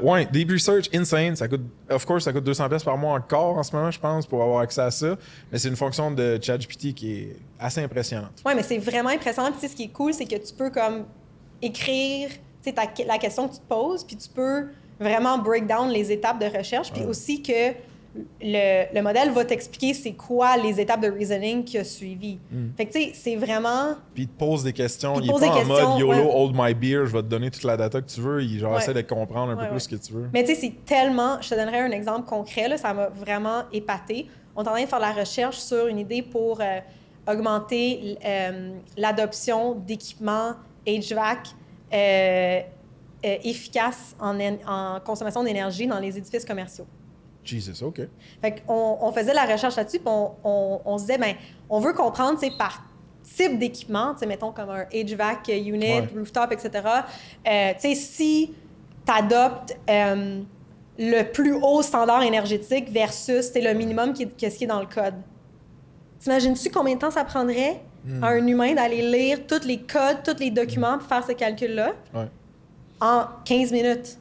Ouais, Deep Research, insane. Ça coûte 200$ par mois encore en ce moment, je pense, pour avoir accès à ça. Mais c'est une fonction de ChatGPT qui est assez impressionnante. Oui, mais c'est vraiment impressionnant. Puis, ce qui est cool, c'est que tu peux comme écrire la question que tu te poses, puis tu peux vraiment break down les étapes de recherche, puis aussi que le modèle va t'expliquer c'est quoi les étapes de reasoning qu'il a suivi. Fait que tu sais, c'est vraiment... Puis il te pose des questions. Il est pas en mode YOLO, hold my beer, je vais te donner toute la data que tu veux. Il essaie de comprendre un peu plus ce que tu veux. Mais tu sais, c'est tellement... Je te donnerai un exemple concret, là, ça m'a vraiment épaté. On est en train de faire la recherche sur une idée pour augmenter l'adoption d'équipements HVAC efficaces en consommation d'énergie dans les édifices commerciaux. Jesus, OK. Fait qu'on faisait la recherche là-dessus, puis on se disait, bien, on veut comprendre, tu sais, par type d'équipement, tu sais, mettons comme un HVAC unit, rooftop, etc., tu sais, si tu adoptes le plus haut standard énergétique versus, le minimum qu'est-ce qui est dans le code. T'imagines-tu combien de temps ça prendrait à un humain d'aller lire tous les codes, tous les documents pour faire ce calcul-là en 15 minutes?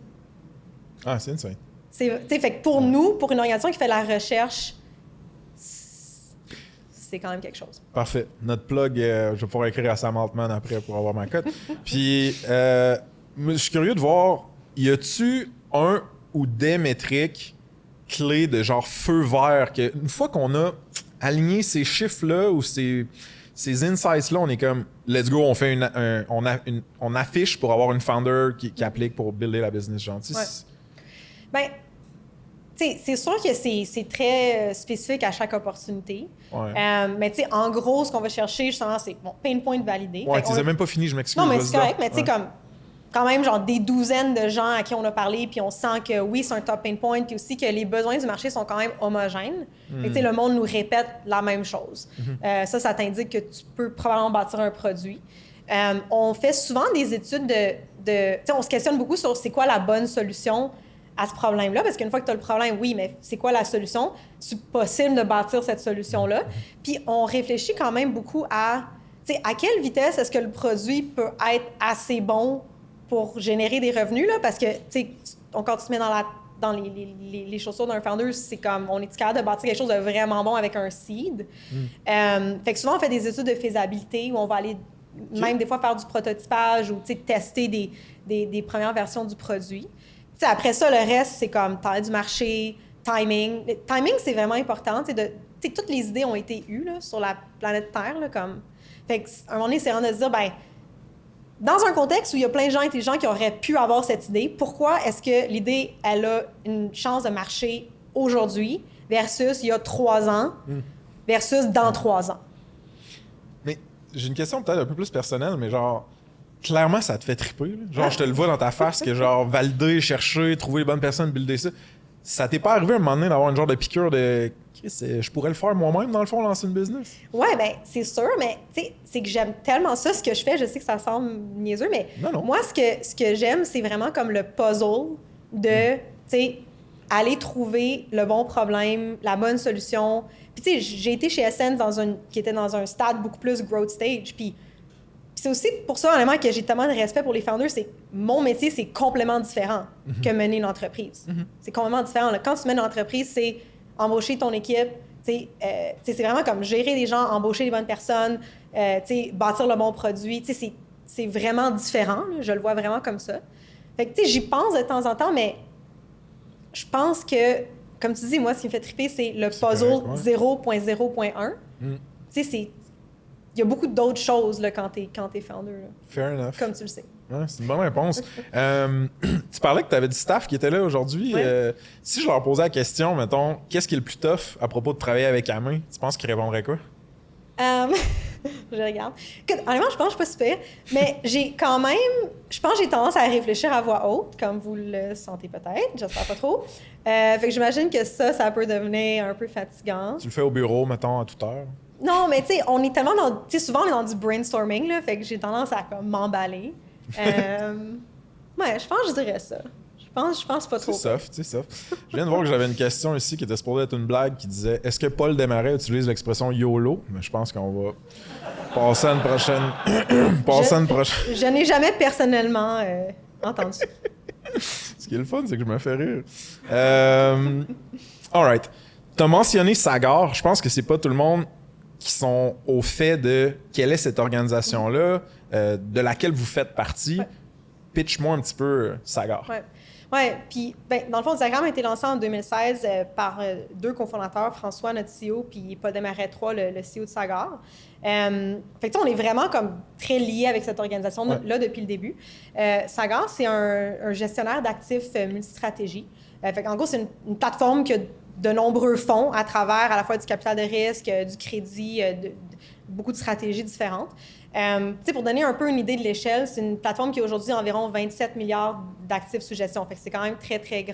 Ah, c'est insane. Fait que pour nous, pour une organisation qui fait la recherche, c'est quand même quelque chose. Parfait. Notre plug, je vais pouvoir écrire à Sam Altman après pour avoir ma cote. Puis, je suis curieux de voir, y a-tu un ou des métriques clés de genre feu vert que une fois qu'on a aligné ces chiffres-là ou ces insights-là, on est comme let's go, on fait on affiche pour avoir une founder qui applique pour builder la business, genre. Ben, tu sais, c'est sûr que c'est très spécifique à chaque opportunité. Mais tu sais, en gros, ce qu'on va chercher, justement, c'est pain point validé. Ouais, tu n'as même pas fini, je m'excuse. Non, mais c'est correct, mais tu sais, comme quand même, genre des douzaines de gens à qui on a parlé, puis on sent que oui, c'est un top pain point, puis aussi que les besoins du marché sont quand même homogènes. Tu sais, le monde nous répète la même chose. Ça t'indique que tu peux probablement bâtir un produit. On fait souvent des études tu sais, on se questionne beaucoup sur c'est quoi la bonne solution à ce problème-là, parce qu'une fois que tu as le problème, oui, mais c'est quoi la solution? C'est possible de bâtir cette solution-là. Puis on réfléchit quand même beaucoup à, tu sais, à quelle vitesse est-ce que le produit peut être assez bon pour générer des revenus, là? Parce que, tu sais, quand tu te mets dans les chaussures d'un founder, c'est comme, on est capable de bâtir quelque chose de vraiment bon avec un seed. Fait que souvent, on fait des études de faisabilité où on va aller même des fois faire du prototypage ou, tu sais, tester des premières versions du produit. T'sais, après ça, le reste, c'est comme taille du marché, timing. Le timing, c'est vraiment important. Toutes les idées ont été eues là, sur la planète Terre. Là, comme... Fait qu'à un moment donné, c'est vraiment de se dire, ben, dans un contexte où il y a plein de gens intelligents qui auraient pu avoir cette idée, pourquoi est-ce que l'idée, elle a une chance de marcher aujourd'hui versus il y a 3 ans versus dans 3 ans? Mais j'ai une question peut-être un peu plus personnelle, mais genre... Clairement, ça te fait triper. Là. Genre, je te le vois dans ta face que genre, valider, chercher, trouver les bonnes personnes, builder ça. ça t'est pas arrivé à un moment donné d'avoir une genre de piqûre de je pourrais le faire moi-même, dans le fond, lancer une business? Ouais, ben c'est sûr, mais tu sais, c'est que j'aime tellement ça, ce que je fais. Je sais que ça semble niaiseux, mais moi, ce que j'aime, c'est vraiment comme le puzzle de, tu sais, aller trouver le bon problème, la bonne solution. Puis tu sais, j'ai été chez Essence qui était dans un stade beaucoup plus growth stage, puis c'est aussi pour ça, honnêtement, que j'ai tellement de respect pour les founders, c'est que mon métier, c'est complètement différent que mener une entreprise. C'est complètement différent. Là. Quand tu mènes une entreprise, c'est embaucher ton équipe, c'est vraiment comme gérer les gens, embaucher les bonnes personnes, bâtir le bon produit. C'est vraiment différent. Là. Je le vois vraiment comme ça. Fait que j'y pense de temps en temps, mais je pense que, comme tu dis, moi, ce qui me fait triper, c'est le puzzle 0.0.1. Il y a beaucoup d'autres choses là, quand t'es founder. Là. Fair enough. Comme tu le sais. Ouais, c'est une bonne réponse. Tu parlais que tu avais du staff qui était là aujourd'hui. Ouais. Si je leur posais la question, mettons, qu'est-ce qui est le plus tough à propos de travailler avec Amé, tu penses qu'ils répondraient quoi? Je regarde. Écoute, honnêtement, je pense que je suis pas super, mais j'ai quand même... Je pense que j'ai tendance à réfléchir à voix haute, comme vous le sentez peut-être. J'espère pas trop. Fait que j'imagine que ça peut devenir un peu fatigant. Tu le fais au bureau, mettons, à toute heure? Non, mais tu sais, on est tellement dans... Tu sais, souvent, on est dans du brainstorming, là, fait que j'ai tendance à comme m'emballer. Ouais, je pense que je dirais ça. Je pense pas trop. C'est soft. Je viens de voir que j'avais une question ici qui était supposée être une blague qui disait « Est-ce que Paul Desmarais utilise l'expression YOLO? » Mais je pense qu'on va passer à une prochaine... Je n'ai jamais personnellement entendu. Ce qui est le fun, c'est que je me fais rire. All right. T'as mentionné Sagar. Je pense que c'est pas tout le monde qui sont au fait de quelle est cette organisation-là, de laquelle vous faites partie. Ouais. Pitch-moi un petit peu Sagar. Ouais, puis dans le fond, Diagramme a été lancé en 2016 par deux cofondateurs, François, notre CEO, puis Paul Desmarais III, le CEO de Sagar. Fait que on est vraiment comme très liés avec cette organisation-là depuis le début. Sagar, c'est un gestionnaire d'actifs multistratégie. En gros, c'est une plateforme qui a de nombreux fonds à travers à la fois du capital de risque, du crédit, beaucoup de stratégies différentes. Pour donner un peu une idée de l'échelle, c'est une plateforme qui a aujourd'hui environ 27 milliards d'actifs sous gestion. Fait que c'est quand même très, très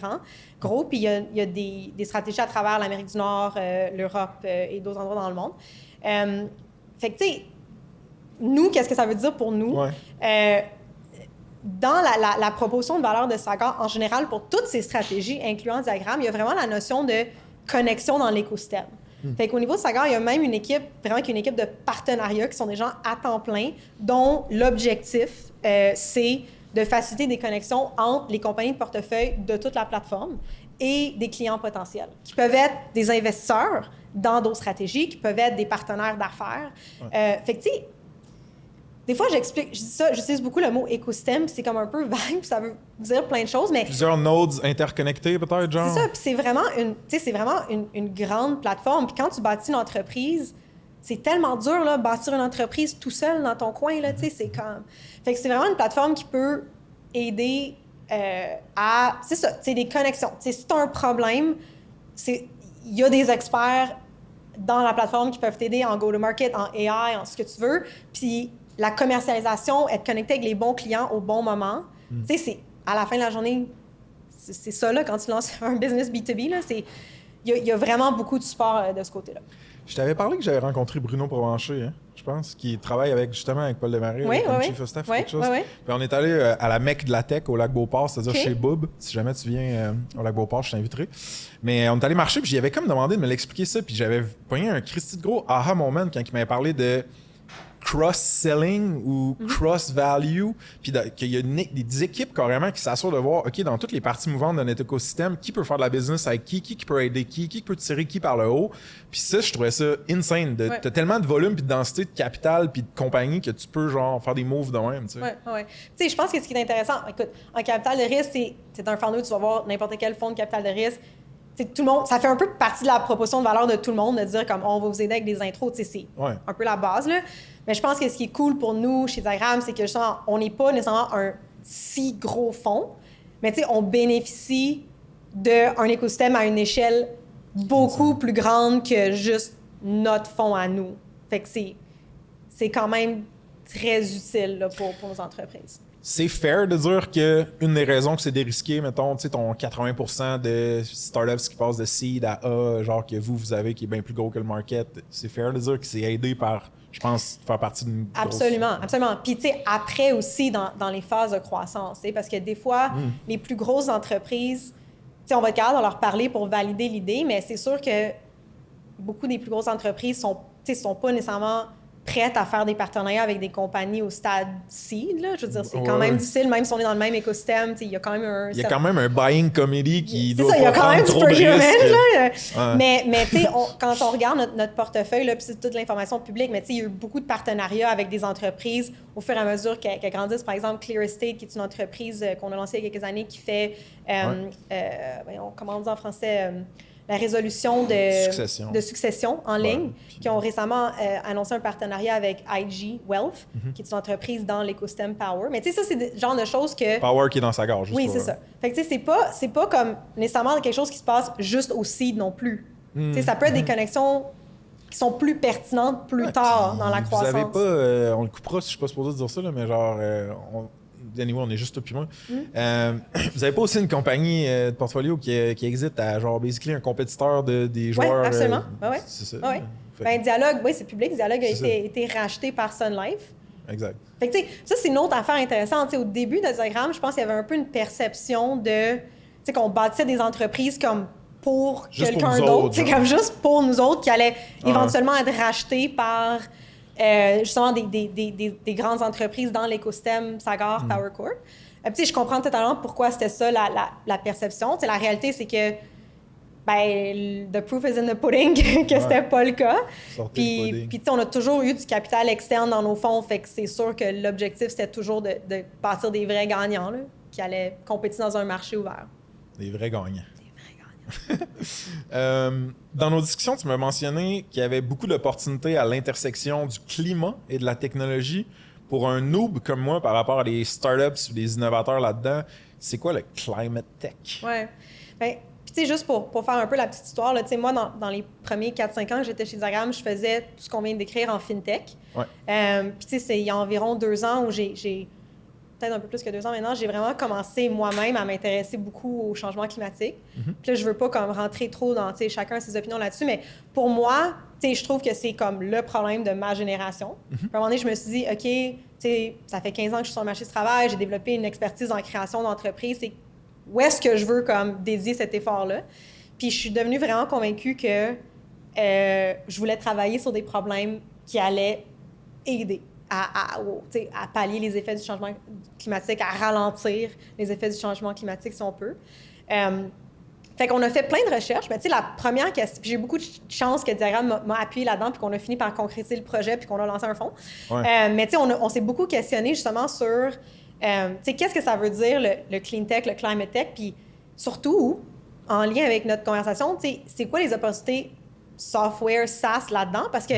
gros. Puis il y a des stratégies à travers l'Amérique du Nord, l'Europe et d'autres endroits dans le monde. Fait que, tu sais, nous, qu'est-ce que ça veut dire pour nous? Dans la proposition de valeur de Sagar, en général, pour toutes ces stratégies, incluant Diagramme, il y a vraiment la notion de connexion dans l'écosystème. Fait qu'au niveau de Sagar, il y a même une équipe, vraiment une équipe de partenariat qui sont des gens à temps plein, dont l'objectif, c'est de faciliter des connexions entre les compagnies de portefeuille de toute la plateforme et des clients potentiels, qui peuvent être des investisseurs dans d'autres stratégies, qui peuvent être des partenaires d'affaires. Fait que, tu sais, des fois, j'utilise beaucoup le mot écosystème, puis c'est comme un peu vague, puis ça veut dire plein de choses, mais... Plusieurs nodes interconnectés, peut-être, genre? C'est ça, puis c'est vraiment une grande plateforme. Puis quand tu bâtis une entreprise, c'est tellement dur, là, bâtir une entreprise tout seul dans ton coin, là, tu sais, c'est comme... Fait que c'est vraiment une plateforme qui peut aider à... C'est ça, c'est des connexions. Tu sais, si tu as un problème, il y a des experts dans la plateforme qui peuvent t'aider en go-to-market, en AI, en ce que tu veux, puis... La commercialisation, être connecté avec les bons clients au bon moment. Tu sais, à la fin de la journée, c'est ça, là, quand tu lances un business B2B, là, il y a vraiment beaucoup de support de ce côté-là. Je t'avais parlé que j'avais rencontré Bruno Provencher, hein, je pense, qui travaille justement avec Paul Desmarais, comme Chief of Staff, quelque chose. Puis on est allé à la Mecque de la tech au Lac-Beauport, c'est-à-dire chez Boub. Si jamais tu viens au Lac-Beauport, je t'inviterai. Mais on est allé marcher, puis j'y avais comme demandé de me l'expliquer ça, puis j'avais pogné un Christy de gros aha moment quand il m'avait parlé de cross-selling ou cross-value, puis qu'il y a des équipes carrément qui s'assurent de voir, OK, dans toutes les parties mouvantes de notre écosystème, qui peut faire de la business avec qui peut aider qui peut tirer qui par le haut. Puis ça, je trouvais ça insane. T'as tellement de volume, puis de densité de capital, puis de compagnie que tu peux genre faire des moves de même. Tu sais. Tu sais, je pense que ce qui est intéressant, écoute, en capital de risque, c'est un founder, tu vas voir n'importe quel fonds de capital de risque. Tout le monde, ça fait un peu partie de la proposition de valeur de tout le monde de dire comme on va vous aider avec des intros, c'est un peu la base là. Mais je pense que ce qui est cool pour nous chez Diagramme, c'est que justement, on n'est pas nécessairement un si gros fonds, mais on bénéficie d'un écosystème à une échelle beaucoup plus grande que juste notre fonds à nous. Fait que c'est quand même très utile là, pour nos entreprises. c'est fair de dire que une des raisons que c'est dérisqué, mettons, tu sais, ton 80% de startups qui passent de seed à A, genre que vous avez, qui est bien plus gros que le market, c'est fair de dire que c'est aidé par, je pense, faire partie d'une grosse... Absolument. Puis, tu sais, après aussi, dans les phases de croissance, parce que des fois, les plus grosses entreprises, tu sais, on va être capable de leur parler pour valider l'idée, mais c'est sûr que beaucoup des plus grosses entreprises sont pas nécessairement prêtes à faire des partenariats avec des compagnies au stade seed, là. Je veux dire, c'est quand même difficile, même si on est dans le même écosystème, il y a quand même un... Il y a quand même un buying committee qui doit pas prendre trop de risques. Là. Mais tu sais, quand on regarde notre portefeuille, là, puis c'est toute l'information publique, mais tu sais, il y a eu beaucoup de partenariats avec des entreprises au fur et à mesure qu'elles grandissent. Par exemple, Clear Estate, qui est une entreprise qu'on a lancée il y a quelques années, qui fait, comment on dit en français... la résolution de succession en ligne, qui ont récemment annoncé un partenariat avec IG Wealth, qui est une entreprise dans l'écosystème Power. Mais tu sais, ça, c'est le genre de choses que... Power qui est dans sa gorge. Oui, c'est ça. Fait que tu sais, c'est pas comme nécessairement quelque chose qui se passe juste au seed non plus. Tu sais, ça peut être des connexions qui sont plus pertinentes plus tard dans la croissance. Vous avez pas... on le coupera si je suis pas supposé dire ça, là, mais genre... Anyway, on est juste toi puis moi. Vous avez pas aussi une compagnie de portfolio qui existe à genre basically un compétiteur des joueurs? Oui, absolument. C'est ça. Ben, Dialogue, oui, c'est public. Dialogue a été racheté par Sun Life. Exact. Fait que, tu sais, ça, c'est une autre affaire intéressante. T'sais, au début de Diagramme, je pense qu'il y avait un peu une perception de, tu sais, qu'on bâtissait des entreprises comme pour quelqu'un d'autre. C'est comme juste pour nous autres qui allaient éventuellement être rachetés par... justement des grandes entreprises dans l'écosystème Sagard, Power Corp. Puis je comprends totalement pourquoi c'était ça la perception. T'sais, la réalité, c'est que the proof is in the pudding, que c'était pas le cas. Puis on a toujours eu du capital externe dans nos fonds, fait que c'est sûr que l'objectif, c'était toujours de bâtir des vrais gagnants là, qui allaient compétir dans un marché ouvert. Des vrais gagnants. Dans nos discussions, tu m'as mentionné qu'il y avait beaucoup d'opportunités à l'intersection du climat et de la technologie. Pour un noob comme moi, par rapport à des startups ou des innovateurs là-dedans, c'est quoi le climate tech? Oui. Bien, puis tu sais, juste pour faire un peu la petite histoire, là, moi, dans les premiers 4-5 ans que j'étais chez Diagramme, je faisais tout ce qu'on vient d'écrire en fintech. Ouais. Puis tu sais, c'est il y a environ 2 ans où j'ai peut-être un peu plus que 2 ans maintenant, j'ai vraiment commencé moi-même à m'intéresser beaucoup au changement climatique. Puis là, je veux pas comme rentrer trop dans, tu sais, chacun a ses opinions là-dessus, mais pour moi, tu sais, je trouve que c'est comme le problème de ma génération. Puis à un moment donné, je me suis dit, OK, tu sais, ça fait 15 ans que je suis sur le marché du travail, j'ai développé une expertise en création d'entreprise. C'est où est-ce que je veux comme dédier cet effort-là? Puis je suis devenue vraiment convaincue que je voulais travailler sur des problèmes qui allaient aider à pallier les effets du changement climatique, à ralentir les effets du changement climatique, si on peut. Fait qu'on a fait plein de recherches, mais tu sais, la première question... J'ai eu beaucoup de chance que Diagramme m'a appuyé là-dedans, puis qu'on a fini par concrétiser le projet, puis qu'on a lancé un fonds. Ouais. Mais tu sais, on s'est beaucoup questionné justement sur, tu sais, qu'est-ce que ça veut dire le clean tech, le climate tech, puis surtout, en lien avec notre conversation, tu sais, c'est quoi les opportunités software, SaaS là-dedans? Parce que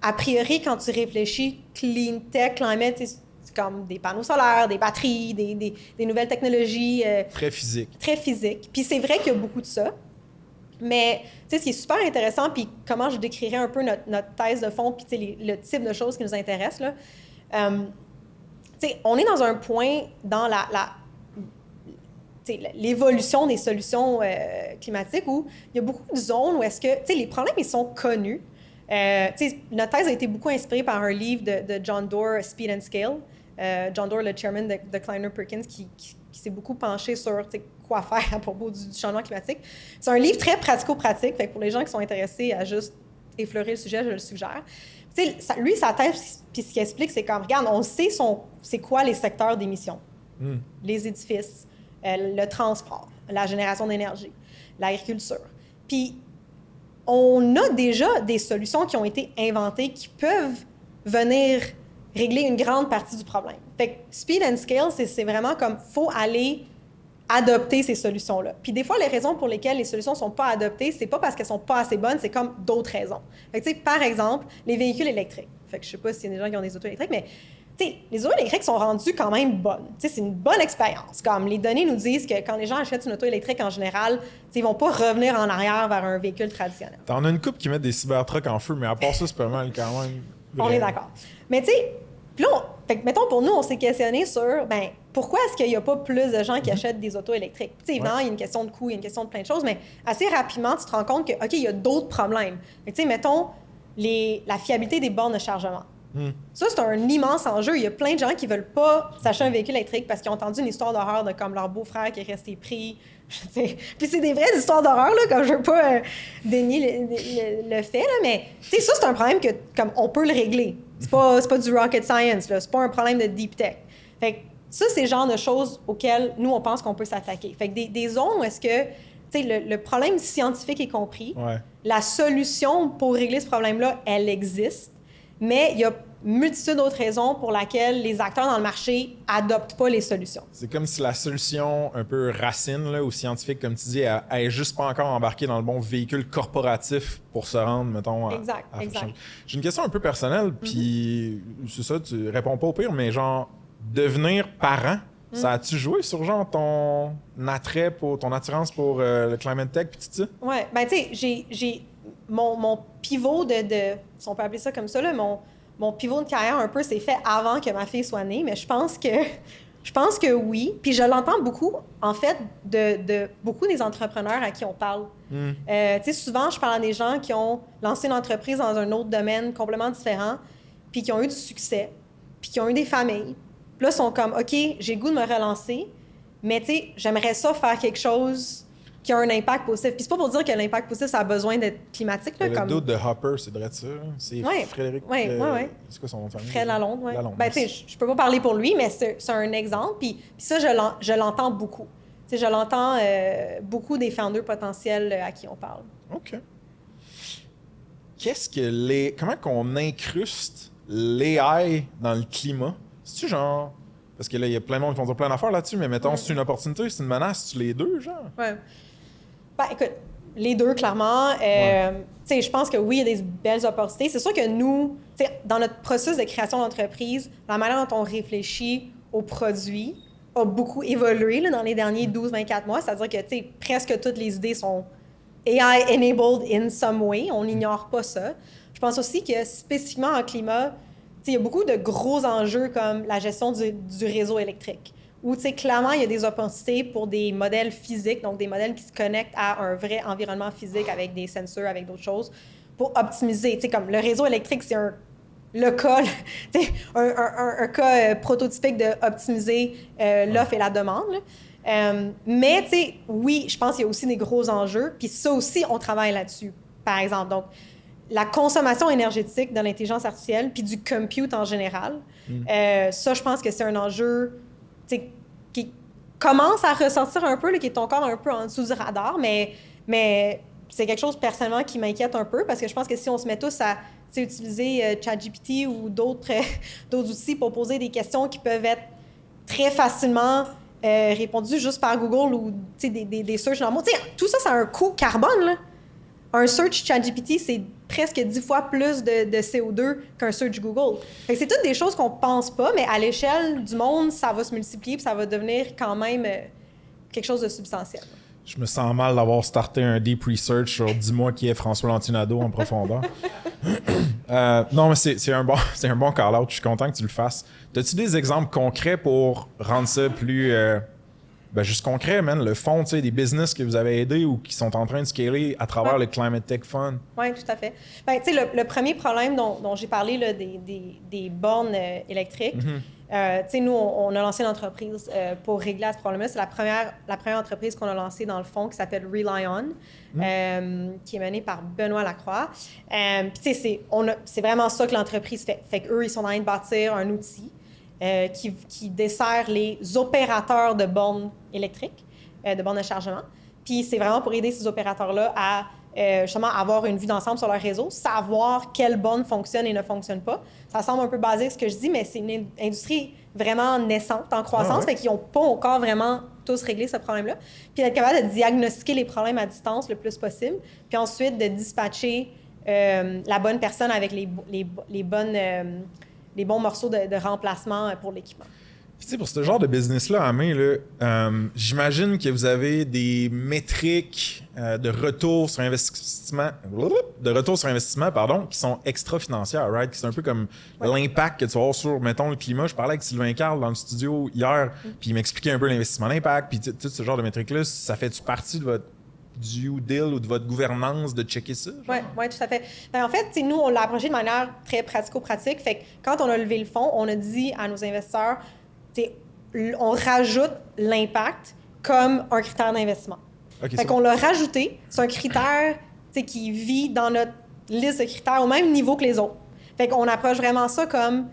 a priori, quand tu réfléchis clean tech, climate, c'est comme des panneaux solaires, des batteries, des nouvelles technologies. Très physique. Très physique. Puis c'est vrai qu'il y a beaucoup de ça. Mais, tu sais, ce qui est super intéressant, puis comment je décrirais un peu notre thèse de fond, puis tu sais, le type de choses qui nous intéressent, là. Tu sais, on est dans un point dans l'évolution des solutions climatiques où il y a beaucoup de zones où est-ce que, tu sais, les problèmes, ils sont connus. Notre thèse a été beaucoup inspirée par un livre de John Doerr, Speed and Scale. John Doerr, le chairman de Kleiner Perkins, qui s'est beaucoup penché sur quoi faire à propos du changement climatique. C'est un livre très pratico-pratique. Fait que pour les gens qui sont intéressés à juste effleurer le sujet, je le suggère. Lui, sa thèse, puis ce qu'il explique, c'est comme, regarde, on sait c'est quoi les secteurs d'émissions. Les édifices, le transport, la génération d'énergie, l'agriculture. Puis on a déjà des solutions qui ont été inventées qui peuvent venir régler une grande partie du problème. Fait que speed and scale, c'est vraiment comme, faut aller adopter ces solutions-là. Puis des fois, les raisons pour lesquelles les solutions ne sont pas adoptées, c'est pas parce qu'elles sont pas assez bonnes, c'est comme d'autres raisons. Fait que, tu sais, par exemple, les véhicules électriques. Fait que je sais pas s'il y a des gens qui ont des autos électriques, mais tu sais, les autos électriques sont rendues quand même bonnes. Tu sais, c'est une bonne expérience. Comme les données nous disent que quand les gens achètent une auto électrique en général, tu sais, ils vont pas revenir en arrière vers un véhicule traditionnel. T'en as une couple qui met des Cybertrucks en feu, mais à part ça, c'est pas mal quand même. On est d'accord. Mais tu sais, puis là, Fait que, mettons, pour nous, on s'est questionné sur, pourquoi est-ce qu'il n'y a pas plus de gens qui achètent des autos électriques? Tu sais, évidemment, il y a une question de coût, il y a une question de plein de choses, mais assez rapidement, tu te rends compte que, OK, il y a d'autres problèmes. Fait que, tu sais, mettons, la fiabilité des bornes de chargement. Ça, c'est un immense enjeu. Il y a plein de gens qui veulent pas s'acheter un véhicule électrique parce qu'ils ont entendu une histoire d'horreur de comme leur beau-frère qui est resté pris. Puis c'est des vraies histoires d'horreur, là, comme je veux pas dénier le fait, là, mais ça, c'est un problème que comme on peut le régler. C'est pas du rocket science, là. C'est pas un problème de deep tech. Fait que ça, c'est le genre de choses auxquelles nous, on pense qu'on peut s'attaquer. Fait que des zones où est-ce que le problème scientifique est compris, la solution pour régler ce problème-là, elle existe. Mais il y a multitude d'autres raisons pour lesquelles les acteurs dans le marché adoptent pas les solutions. C'est comme si la solution un peu racine là, ou scientifique, comme tu dis, elle est juste pas encore embarquée dans le bon véhicule corporatif pour se rendre, mettons, exact. J'ai une question un peu personnelle, puis c'est ça, tu réponds pas au pire, mais genre, devenir parent, ça a-tu joué sur genre ton attrait, ton attirance pour le climate tech, puis tout ça? Ouais, ben tu sais, j'ai mon pivot de, si on peut appeler ça comme ça, là, mon pivot de carrière un peu s'est fait avant que ma fille soit née, mais je pense que oui. Puis je l'entends beaucoup, en fait, de beaucoup des entrepreneurs à qui on parle. Tu sais, souvent, je parle à des gens qui ont lancé une entreprise dans un autre domaine complètement différent, puis qui ont eu du succès, puis qui ont eu des familles. Puis là, ils sont comme, OK, j'ai le goût de me relancer, mais tu sais, j'aimerais ça faire quelque chose qui a un impact positif. Puis c'est pas pour dire que l'impact positif, ça a besoin d'être climatique. Là, le doute de Hopper, c'est vrai de ça. C'est Frédéric... C'est quoi son nom de famille? Fred Lalonde, oui. Ben, tu sais, je peux pas parler pour lui, mais c'est un exemple. Puis ça, je l'entends beaucoup. Tu sais, je l'entends beaucoup des founders potentiels à qui on parle. OK. Comment qu'on incruste l'AI dans le climat? C'est-tu genre... Parce que là, il y a plein de monde qui vont dire plein d'affaires là-dessus, mais mettons, c'est une opportunité, c'est une menace, c'est les deux, genre? Ouais. Ben, écoute, les deux, clairement. Tu sais, je pense que oui, il y a des belles opportunités. C'est sûr que nous, tu sais, dans notre processus de création d'entreprise, la manière dont on réfléchit aux produits a beaucoup évolué là, dans les derniers 12-24 mois. C'est-à-dire que, tu sais, presque toutes les idées sont AI-enabled in some way. On n'ignore pas ça. Je pense aussi que, spécifiquement en climat, il y a beaucoup de gros enjeux comme la gestion du réseau électrique, où clairement, il y a des opportunités pour des modèles physiques, donc des modèles qui se connectent à un vrai environnement physique avec des sensors, avec d'autres choses, pour optimiser. Comme le réseau électrique, c'est le cas, un cas prototypique d'optimiser l'offre et la demande. Mais oui, je pense qu'il y a aussi des gros enjeux, puis ça aussi, on travaille là-dessus, par exemple. Donc, la consommation énergétique de l'intelligence artificielle puis du compute en général. Ça, je pense que c'est un enjeu qui commence à ressortir un peu, là, qui est encore un peu en dessous du radar, mais c'est quelque chose personnellement qui m'inquiète un peu parce que je pense que si on se met tous à utiliser ChatGPT ou d'autres outils pour poser des questions qui peuvent être très facilement répondues juste par Google ou des searches normaux, tout ça, ça a un coût carbone, là. Un search ChatGPT, c'est presque 10 fois plus de CO2 qu'un search Google. Fait que c'est toutes des choses qu'on pense pas, mais à l'échelle du monde, ça va se multiplier puis ça va devenir quand même quelque chose de substantiel. Je me sens mal d'avoir starté un deep research sur dis-moi qui est François Lantinado en profondeur. Non, mais c'est un bon call-out. Je suis content que tu le fasses. As-tu des exemples concrets pour rendre ça plus... juste concret, man, le fond, tu sais, des business que vous avez aidés ou qui sont en train de scaler à travers le Climate Tech Fund? Oui, tout à fait. Ben, tu sais, le premier problème dont j'ai parlé, là, des bornes électriques, tu sais, nous, on a lancé une entreprise pour régler à ce problème-là. C'est la première entreprise qu'on a lancée dans le fond qui s'appelle Rely On, qui est menée par Benoît Lacroix. Puis, tu sais, c'est vraiment ça que l'entreprise fait. Fait qu'eux, ils sont en train de bâtir un outil qui dessert les opérateurs de bornes électriques, de bornes de chargement. Puis c'est vraiment pour aider ces opérateurs-là à justement avoir une vue d'ensemble sur leur réseau, savoir quelle borne fonctionne et ne fonctionne pas. Ça semble un peu basique ce que je dis, mais c'est une industrie vraiment naissante, en croissance, fait qu'ils n'ont pas encore vraiment tous réglé ce problème-là. Puis d'être capable de diagnostiquer les problèmes à distance le plus possible, puis ensuite de dispatcher la bonne personne avec les bons morceaux de remplacement pour l'équipement. Tu sais, pour ce genre de business-là, en main, là, j'imagine que vous avez des métriques de retour sur investissement, pardon, qui sont extra-financières, right? C'est un peu comme l'impact que tu vas avoir sur, mettons, le climat. Je parlais avec Sylvain Carle dans le studio hier, puis il m'expliquait un peu l'investissement d'impact, puis tout ce genre de métriques-là, ça fait-tu partie de votre due deal ou de votre gouvernance de checker ça? Oui, tout à fait. Ben, en fait, nous, on l'a approché de manière très pratico-pratique. Fait que quand on a levé le fonds, on a dit à nos investisseurs, on rajoute l'impact comme un critère d'investissement. Okay, fait qu'on l'a rajouté. C'est un critère qui vit dans notre liste de critères au même niveau que les autres. Fait qu'on approche vraiment ça comme...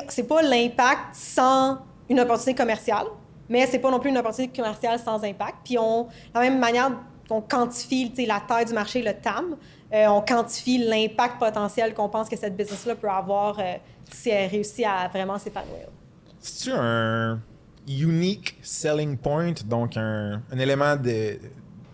c'est pas l'impact sans une opportunité commerciale, mais c'est pas non plus une opportunité commerciale sans impact. Puis de la même manière qu'on quantifie la taille du marché, le TAM, on quantifie l'impact potentiel qu'on pense que cette business-là peut avoir si elle réussit à vraiment s'épanouir. C'est-tu un unique selling point, donc un élément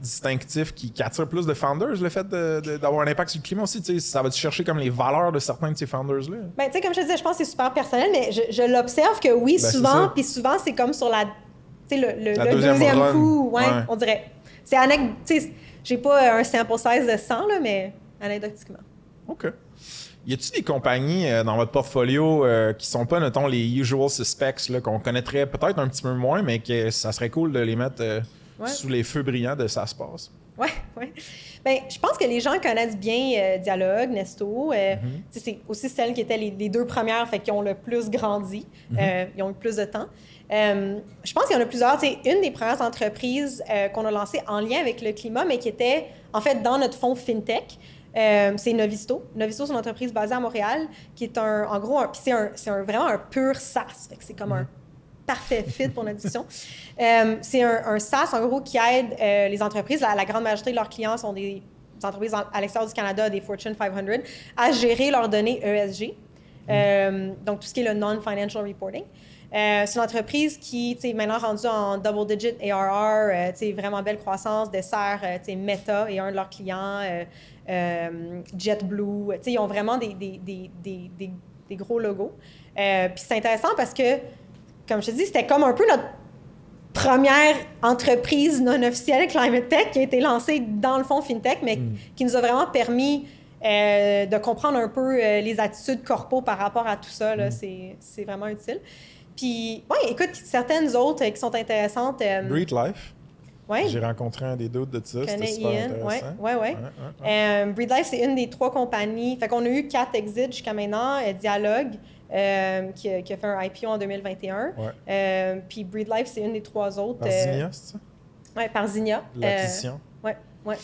distinctif qui attire plus de founders, le fait d'avoir un impact sur le climat aussi? Ça va-tu chercher comme les valeurs de certains de ces founders-là? Bien, comme je te disais, je pense que c'est super personnel, mais je l'observe que oui, souvent, puis souvent, c'est comme sur le deuxième coup, on dirait. C'est j'ai pas un sample size de 100, là, mais anecdotiquement. OK. Y a-t-il des compagnies dans votre portfolio qui sont pas, mettons, les usual suspects, là, qu'on connaîtrait peut-être un petit peu moins, mais que ça serait cool de les mettre sous les feux brillants de ça se passe? Oui. Bien, je pense que les gens connaissent bien Dialogue, Nesto. C'est aussi celles qui étaient les deux premières, fait qui ont le plus grandi. Ils ont eu plus de temps. Je pense qu'il y en a plusieurs. Une des premières entreprises qu'on a lancées en lien avec le climat, mais qui était en fait dans notre fonds FinTech, c'est Novisto. Novisto, c'est une entreprise basée à Montréal qui est vraiment un pur SaaS. Fait que c'est comme un parfait fit pour notre discussion. C'est un SaaS, en gros, qui aide les entreprises. La grande majorité de leurs clients sont des entreprises à l'extérieur du Canada, des Fortune 500, à gérer leurs données ESG. Donc, tout ce qui est le non-financial reporting. C'est une entreprise qui est maintenant rendue en double-digit ARR, vraiment belle croissance, dessert Meta et un de leurs clients, JetBlue. Ils ont vraiment des gros logos. Puis c'est intéressant parce que, comme je te dis, c'était comme un peu notre première entreprise non officielle Climate Tech qui a été lancée dans le fond FinTech, mais qui nous a vraiment permis de comprendre un peu les attitudes corpo par rapport à tout ça. Là, c'est vraiment utile. Puis, écoute, certaines autres qui sont intéressantes. Breed Life. Ouais. J'ai rencontré un des doutes de ça. C'était super intéressant. Oui. Breed Life, c'est une des 3 compagnies. Fait qu'on a eu 4 exits jusqu'à maintenant. Dialogue, qui a fait un IPO en 2021. Puis Breed Life, c'est une des 3 autres. Par Zinnia, c'est ça? Oui, par Zinnia. L'acquisition. Oui.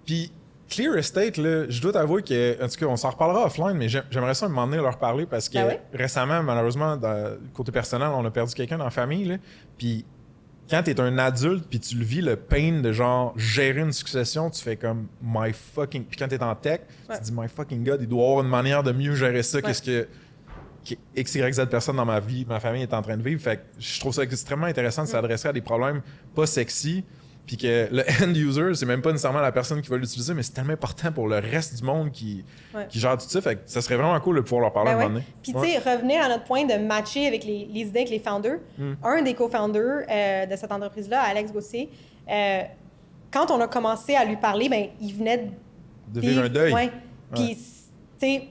Puis Clear Estate, là, je dois t'avouer que, en tout cas, on s'en reparlera offline, mais j'aimerais ça un moment donné leur parler parce que récemment, malheureusement, côté personnel, on a perdu quelqu'un dans la famille. Là, puis quand t'es un adulte puis tu le vis, le pain de genre gérer une succession, tu fais comme my fucking... Puis quand t'es en tech, tu te dis my fucking god, il doit avoir une manière de mieux gérer ça que ce que X, Y, Z personne dans ma vie, ma famille est en train de vivre. Fait que je trouve ça extrêmement intéressant de s'adresser à des problèmes pas sexy. Puis que le end user, c'est même pas nécessairement la personne qui va l'utiliser, mais c'est tellement important pour le reste du monde qui gère tout ça. Fait que ça serait vraiment cool de pouvoir leur parler à un moment donné. Puis tu sais, revenir à notre point de matcher avec les idées avec les founders. Un des co-founders de cette entreprise-là, Alex Gauthier, quand on a commencé à lui parler, ben il venait de vivre un deuil. Puis tu sais,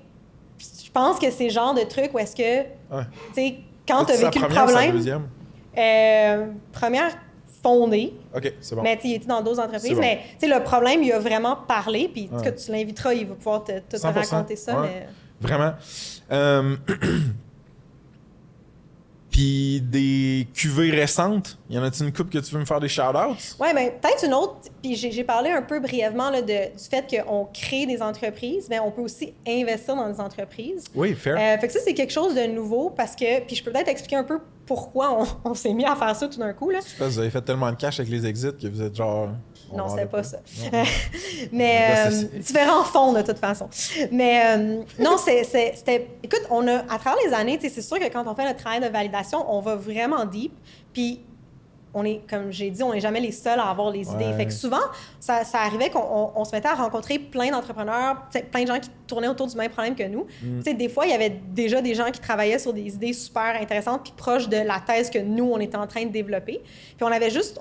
je pense que c'est le genre de truc où est-ce que, tu sais, quand tu as vécu le problème... Première fondée. OK, c'est bon. Mais il était dans d'autres entreprises. Bon. Mais le problème, il a vraiment parlé. Puis que tu l'inviteras, il va pouvoir te raconter ça. Mais... Vraiment. Puis des cuvées récentes, y en a-t-il une couple que tu veux me faire des shout-outs? Oui, mais peut-être une autre. Puis j'ai parlé un peu brièvement là, du fait qu'on crée des entreprises, mais on peut aussi investir dans des entreprises. Oui, fair. Fait que ça, c'est quelque chose de nouveau parce que... Puis je peux peut-être expliquer un peu pourquoi on s'est mis à faire ça tout d'un coup. Là. Je sais pas, vous avez fait tellement de cash avec les exits que vous êtes genre... Non, c'était pas ça. Mais différents fonds, de toute façon. Mais non, c'était... Écoute, on a, à travers les années, c'est sûr que quand on fait notre travail de validation, on va vraiment deep. Puis comme j'ai dit, on n'est jamais les seuls à avoir les idées. Fait que souvent, ça arrivait qu'on se mettait à rencontrer plein d'entrepreneurs, plein de gens qui tournaient autour du même problème que nous. Des fois, il y avait déjà des gens qui travaillaient sur des idées super intéressantes puis proches de la thèse que nous, on était en train de développer. Puis on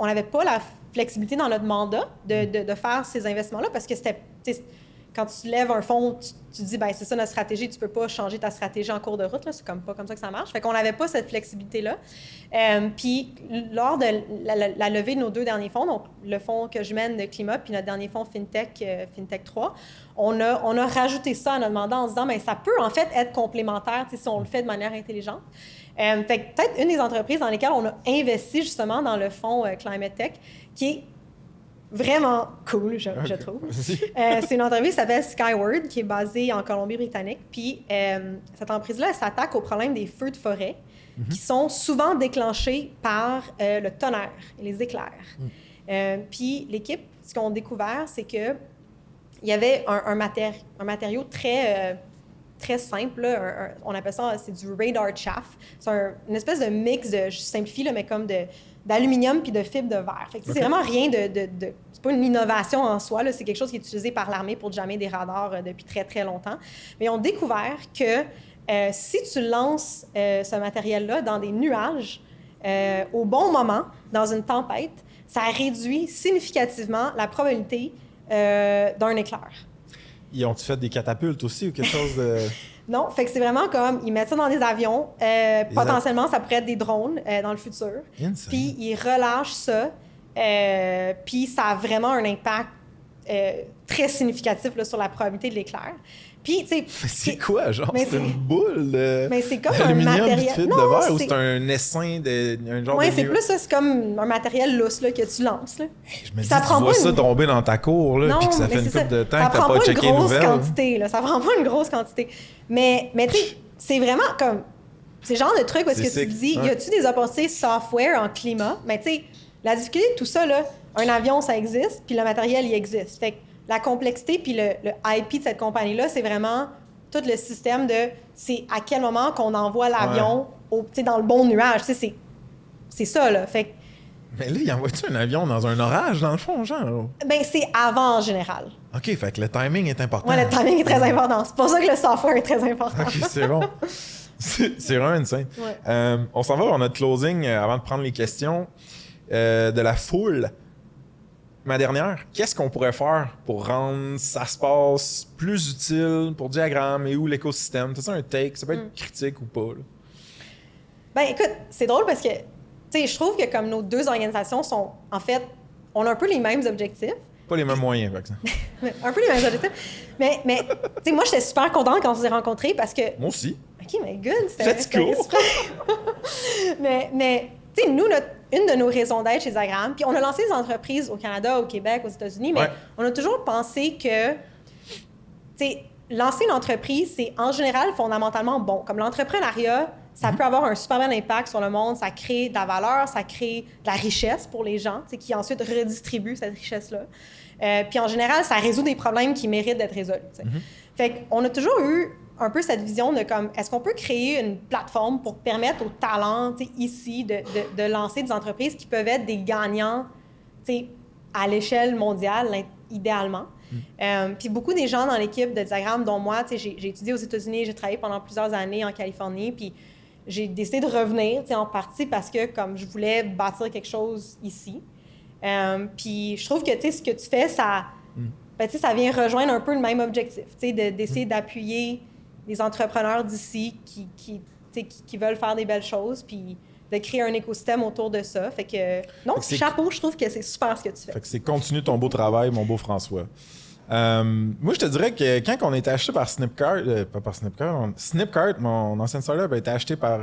n'avait pas la flexibilité dans notre mandat de faire ces investissements-là parce que c'était... Quand tu lèves un fonds, tu dis, ben c'est ça notre stratégie, tu peux pas changer ta stratégie en cours de route, là, c'est pas comme ça que ça marche. Fait qu'on n'avait pas cette flexibilité-là. Puis lors de la levée de nos 2 derniers fonds, donc le fonds que je mène de climat, puis notre dernier fonds FinTech, FinTech 3, on a rajouté ça à notre mandat en se disant, ben ça peut en fait être complémentaire si on le fait de manière intelligente. Fait que peut-être une des entreprises dans lesquelles on a investi justement dans le fonds Climate Tech, qui est vraiment cool, je trouve. C'est une entreprise qui s'appelle Skyward, qui est basée en Colombie-Britannique. Puis cette entreprise-là, elle s'attaque au problème des feux de forêt qui sont souvent déclenchés par le tonnerre et les éclairs. Puis l'équipe, ce qu'on a découvert, c'est qu'il y avait un matériau très simple, là, on appelle ça, c'est du radar chaff. C'est une espèce de mix je simplifie, là, mais comme d'aluminium puis de fibre de verre. Fait que c'est vraiment rien c'est pas une innovation en soi, là, c'est quelque chose qui est utilisé par l'armée pour jammer des radars depuis très, très longtemps. Mais ils ont découvert que si tu lances ce matériel-là dans des nuages au bon moment, dans une tempête, ça réduit significativement la probabilité d'un éclair. Ils ont-tu fait des catapultes aussi ou quelque chose de... Non, fait que c'est vraiment comme, ils mettent ça dans des avions, potentiellement ça pourrait être des drones dans le futur, puis ils relâchent ça, puis ça a vraiment un impact très significatif là, sur la probabilité de l'éclair. Puis, tu sais... C'est quoi, genre? C'est une boule de... Mais c'est comme un matériel... de verre ou c'est un essaim un genre de... Oui, c'est plus ça, c'est comme un matériel lousse là, que tu lances. Là. Je me dis, tu vois ça tomber dans ta cour, là, puis que ça fait une couple de temps que tu n'as pas checké les nouvelles. Ça prend pas une grosse quantité. Mais tu sais, c'est vraiment comme... C'est le genre de truc parce que tu te dis, y a-tu des opportunités software en climat? Mais tu sais, la difficulté de tout ça, là, un avion, ça existe, puis le matériel, il existe. Fait que la complexité puis le IP de cette compagnie-là, c'est vraiment tout le système de c'est à quel moment qu'on envoie l'avion dans le bon nuage. C'est ça, là. Fait que, mais là, il envoie-tu un avion dans un orage, dans le fond, genre? Ben c'est avant, en général. OK, fait que le timing est important. Oui, le timing est très important. C'est pour ça que le software est très important. OK, c'est bon. C'est vraiment insane. Ouais. On s'en va vers notre closing avant de prendre les questions de la foule. Ma dernière, qu'est-ce qu'on pourrait faire pour rendre ça se passe plus utile pour Diagramme et ou l'écosystème? C'est ça un take? Ça peut être critique ou pas? Là. Ben écoute, c'est drôle parce que je trouve que comme nos 2 organisations sont, en fait, on a un peu les mêmes objectifs. Pas les mêmes moyens, par exemple. Un peu les mêmes objectifs. Mais tu sais, moi, j'étais super contente quand on s'est rencontrés parce que... Moi aussi. OK, mais good. Let's go! mais tu sais, nous, une de nos raisons d'être chez Diagramme, puis on a lancé des entreprises au Canada, au Québec, aux États-Unis, mais on a toujours pensé que, tu sais, lancer une entreprise, c'est en général fondamentalement bon. Comme l'entrepreneuriat, ça peut avoir un super bel impact sur le monde, ça crée de la valeur, ça crée de la richesse pour les gens, qui ensuite redistribuent cette richesse-là. Puis en général, ça résout des problèmes qui méritent d'être résolus. Fait qu'on a toujours eu un peu cette vision de comme, est-ce qu'on peut créer une plateforme pour permettre aux talents ici de lancer des entreprises qui peuvent être des gagnants à l'échelle mondiale, idéalement. Puis beaucoup des gens dans l'équipe de Diagramme, dont moi, j'ai étudié aux États-Unis, j'ai travaillé pendant plusieurs années en Californie, puis j'ai décidé de revenir en partie parce que comme je voulais bâtir quelque chose ici. Puis je trouve que ce que tu fais, ça, ça vient rejoindre un peu le même objectif, d'essayer d'appuyer les entrepreneurs d'ici qui veulent faire des belles choses, puis de créer un écosystème autour de ça. Fait que, non, chapeau, je trouve que c'est super ce que tu fais. Fait que c'est continue ton beau travail, mon beau François. Moi, je te dirais que quand on a été acheté par Snipcart, pas par Snipcart, Snipcart, mon ancienne startup, a été acheté par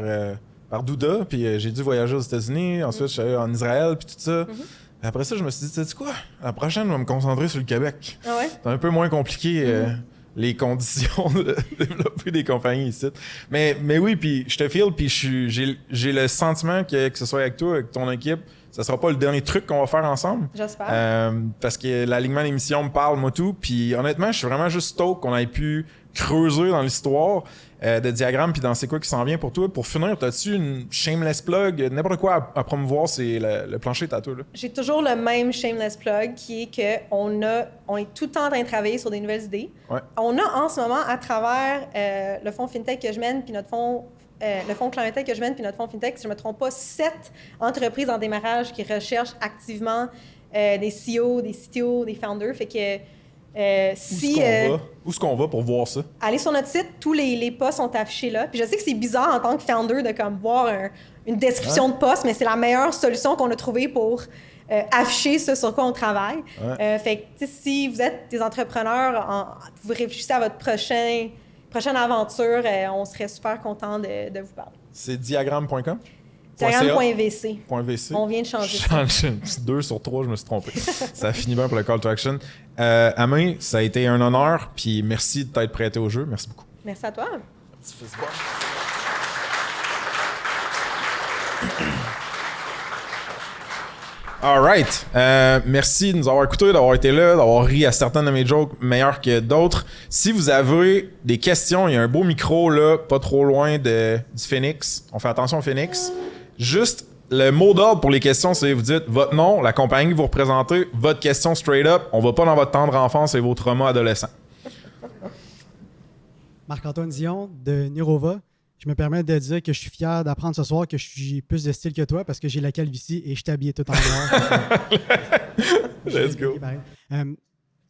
Douda, puis j'ai dû voyager aux États-Unis, ensuite je suis allé en Israël, puis tout ça. Après ça, je me suis dit, tu sais quoi, la prochaine, je vais me concentrer sur le Québec. Ah ouais? C'est un peu moins compliqué, les conditions de développer des compagnies ici. Mais oui, puis je te file, puis j'ai le sentiment que ce soit avec toi, avec ton équipe, ça sera pas le dernier truc qu'on va faire ensemble. J'espère. Parce que l'alignement d'émissions me parle, moi tout. Puis honnêtement, je suis vraiment juste stoked qu'on ait pu creuser dans l'histoire de Diagramme puis dans c'est quoi qui s'en vient pour toi. Pour finir, as-tu une shameless plug, n'importe quoi à promouvoir, c'est le plancher tatou, là? J'ai toujours le même shameless plug qui est qu'on est tout le temps en train de travailler sur des nouvelles idées. Ouais. On a en ce moment, à travers le fonds FinTech que je mène puis notre fonds le fonds Clientech que je mène puis notre fonds FinTech, si je ne me trompe pas, 7 entreprises en démarrage qui recherchent activement des CEO, des CTO, des founders. Fait que Où est-ce qu'on va pour voir ça? Allez sur notre site, tous les postes sont affichés là. Puis je sais que c'est bizarre en tant que founder de comme voir une description de poste, mais c'est la meilleure solution qu'on a trouvée pour afficher ce sur quoi on travaille. Fait que si vous êtes des entrepreneurs, vous réfléchissez à votre prochaine aventure, on serait super content de vous parler. C'est diagramme.com? Diagramme.vc. .vc. On vient de changer ça. 2 sur 3, je me suis trompé. Ça finit bien pour le call to action. Amé, ça a été un honneur, puis merci de t'être prêté au jeu. Merci beaucoup. Merci à toi. All right. Merci de nous avoir écoutés, d'avoir été là, d'avoir ri à certaines de mes jokes meilleurs que d'autres. Si vous avez des questions, il y a un beau micro là, pas trop loin du Phoenix. On fait attention au Phoenix. Juste, le mot d'ordre pour les questions, c'est vous dites votre nom, la compagnie que vous représentez, votre question straight up. On va pas dans votre tendre enfance et vos traumas adolescents. Marc-Antoine Dion de Nurova. Je me permets de dire que je suis fier d'apprendre ce soir que j'ai plus de style que toi parce que j'ai la calvitie et je suis habillé tout en noir. Let's go.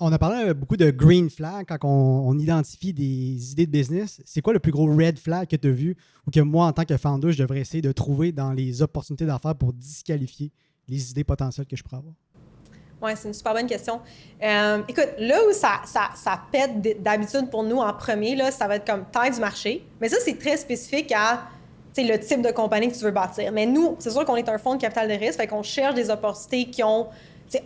On a parlé beaucoup de green flag quand on identifie des idées de business. C'est quoi le plus gros red flag que tu as vu ou que moi, en tant que founder, je devrais essayer de trouver dans les opportunités d'affaires pour disqualifier les idées potentielles que je pourrais avoir? Oui, c'est une super bonne question. Écoute, là où ça pète d'habitude pour nous en premier, là, ça va être comme taille du marché. Mais ça, c'est très spécifique à le type de compagnie que tu veux bâtir. Mais nous, c'est sûr qu'on est un fonds de capital de risque, fait qu'on cherche des opportunités qui ont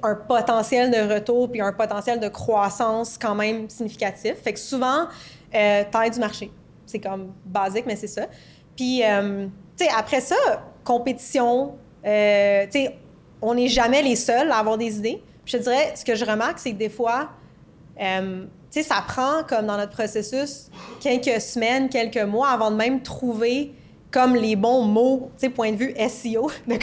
un potentiel de retour puis un potentiel de croissance quand même significatif. Fait que souvent, taille du marché. C'est comme basique, mais c'est ça. Puis, après ça, compétition, on n'est jamais les seuls à avoir des idées. Puis je te dirais, ce que je remarque, c'est que des fois, ça prend, comme dans notre processus, quelques semaines, quelques mois avant de même trouver comme les bons mots, point de vue SEO, de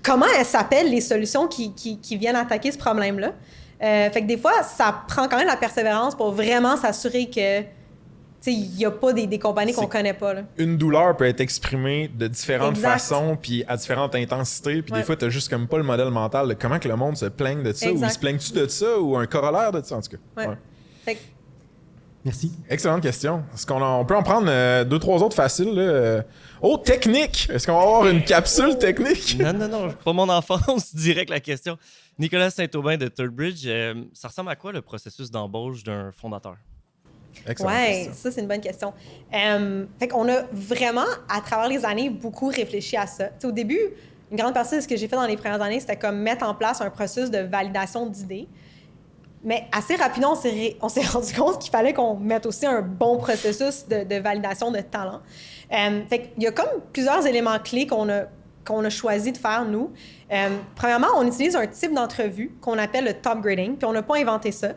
comment elles s'appellent les solutions qui viennent attaquer ce problème-là. Fait que des fois, ça prend quand même la persévérance pour vraiment s'assurer que il n'y a pas des compagnies qu'on ne connaît pas. Là. Une douleur peut être exprimée de différentes façons, puis à différentes intensités. Puis des fois, tu n'as juste comme pas le modèle mental de comment que le monde se plaigne de ça, ou il se plaigne-tu de ça, ou un corollaire de ça, en tout cas. Ouais. Fait que... Merci. Excellente question. Est-ce qu'on peut en prendre 2-3 autres faciles? Là? Oh, technique! Est-ce qu'on va avoir une capsule technique? Non, pas mon enfance, direct la question. Nicolas Saint-Aubin de Third Bridge, ça ressemble à quoi le processus d'embauche d'un fondateur? Oui, ça, c'est une bonne question. Fait qu'on a vraiment, à travers les années, beaucoup réfléchi à ça. T'sais, au début, une grande partie de ce que j'ai fait dans les premières années, c'était comme mettre en place un processus de validation d'idées. Mais assez rapidement, on s'est rendu compte qu'il fallait qu'on mette aussi un bon processus de validation de talent. Fait qu'il y a comme plusieurs éléments clés qu'on a choisi de faire, nous. Premièrement, on utilise un type d'entrevue qu'on appelle le top grading, puis on n'a pas inventé ça.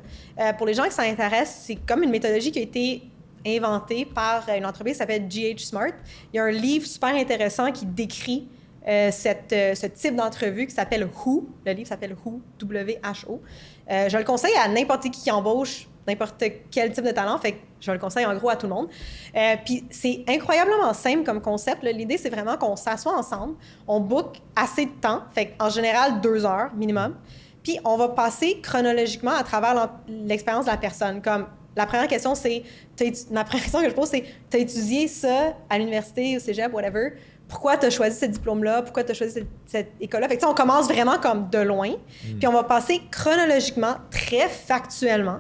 Pour les gens qui s'intéressent, c'est comme une méthodologie qui a été inventée par une entreprise qui s'appelle GH Smart. Il y a un livre super intéressant qui décrit ce type d'entrevue qui s'appelle Who. Le livre s'appelle Who, W-H-O. Je le conseille à n'importe qui embauche n'importe quel type de talent, fait que je le conseille en gros à tout le monde. Puis c'est incroyablement simple comme concept. Là. L'idée, c'est vraiment qu'on s'assoit ensemble, on book assez de temps, fait en général 2 heures minimum, puis on va passer chronologiquement à travers l'expérience de la personne. Comme la première question, c'est, ma première question que je pose, c'est, t'as étudié ça à l'université, au cégep, whatever, pourquoi tu as choisi ce diplôme-là, pourquoi tu as choisi cette école-là. Fait que on commence vraiment comme de loin, puis on va passer chronologiquement, très factuellement,